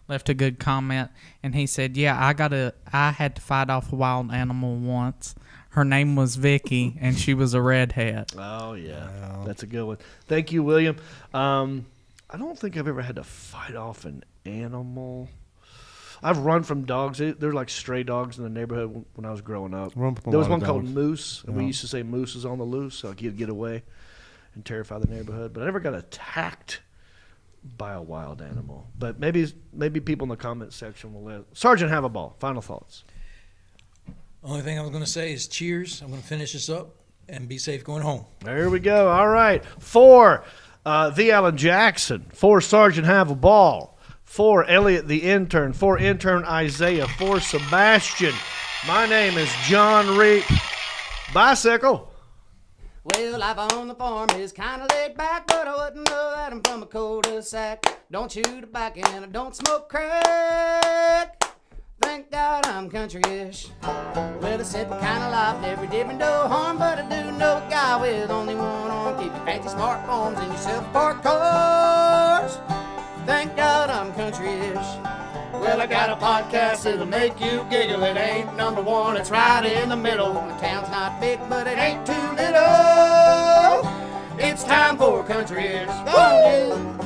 left a good comment, and he said, I had to fight off a wild animal once. Her name was Vicky, and she was a redhead. Oh, yeah. Wow. That's a good one. Thank you, William. I don't think I've ever had to fight off an animal. I've run from dogs. They're like stray dogs in the neighborhood when I was growing up. There was one called Moose, and we used to say Moose is on the loose, so he'd get away and terrify the neighborhood. But I never got attacked by a wild animal. But maybe people in the comment section will let Sergeant have a ball. Final thoughts. Only thing I was going to say is cheers. I'm going to finish this up and be safe going home. There we go. All right. For the Alan Jackson. For Sergeant have a ball. For Elliot the intern. For intern Isaiah. For Sebastian. My name is Jon Reep. Bicycle. Well, life on the farm is kinda laid back, but I wouldn't know that I'm from a cul-de-sac. Don't chew tobacco and I don't smoke crack. Thank God I'm country-ish. Well, a simple kind of life never did me no harm, but I do know a guy with only one arm. Keep your fancy smartphones and your self-parked cars. Thank God I'm country-ish. Well, I got a podcast that'll make you giggle. It ain't number one, it's right in the middle. The town's not big, but it ain't too little. It's time for country-ish. Go on,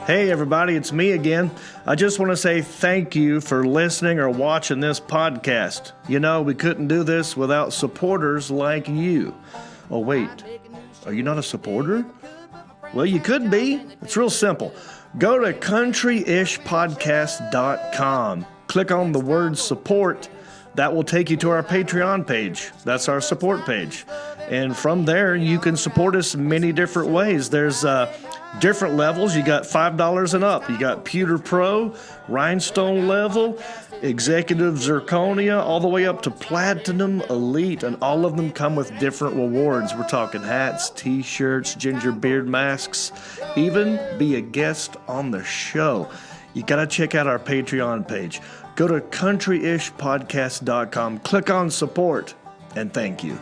Hey everybody, it's me again. I just want to say thank you for listening or watching this podcast. You know, we couldn't do this without supporters like you. Oh wait, are you not a supporter? Well, you could be. It's real simple. Go to countryishpodcast.com. Click on the word support. That will take you to our Patreon page. That's our support page. And from there, you can support us many different ways. There's different levels. You got $5 and up. You got Pewter Pro, Rhinestone level, Executive Zirconia, all the way up to Platinum Elite. And all of them come with different rewards. We're talking hats, t-shirts, ginger beard masks, even be a guest on the show. You got to check out our Patreon page. Go to countryishpodcast.com, click on support, and thank you.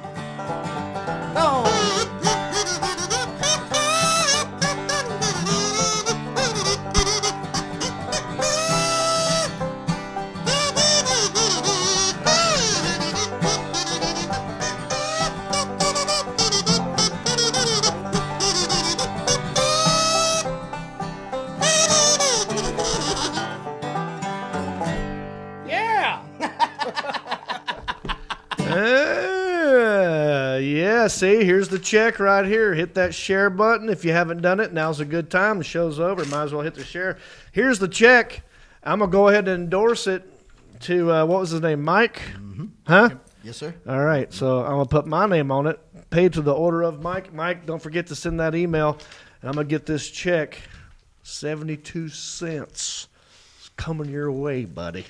Yeah, see, here's the check right here. Hit that share button. If you haven't done it, now's a good time. The show's over. Might as well hit the share. Here's the check. I'm going to go ahead and endorse it to, what was his name, Mike? Mm-hmm. Huh? Yes, sir. All right, so I'm going to put my name on it. Paid to the order of Mike. Mike, don't forget to send that email. And I'm going to get this check, 72 cents. It's coming your way, buddy.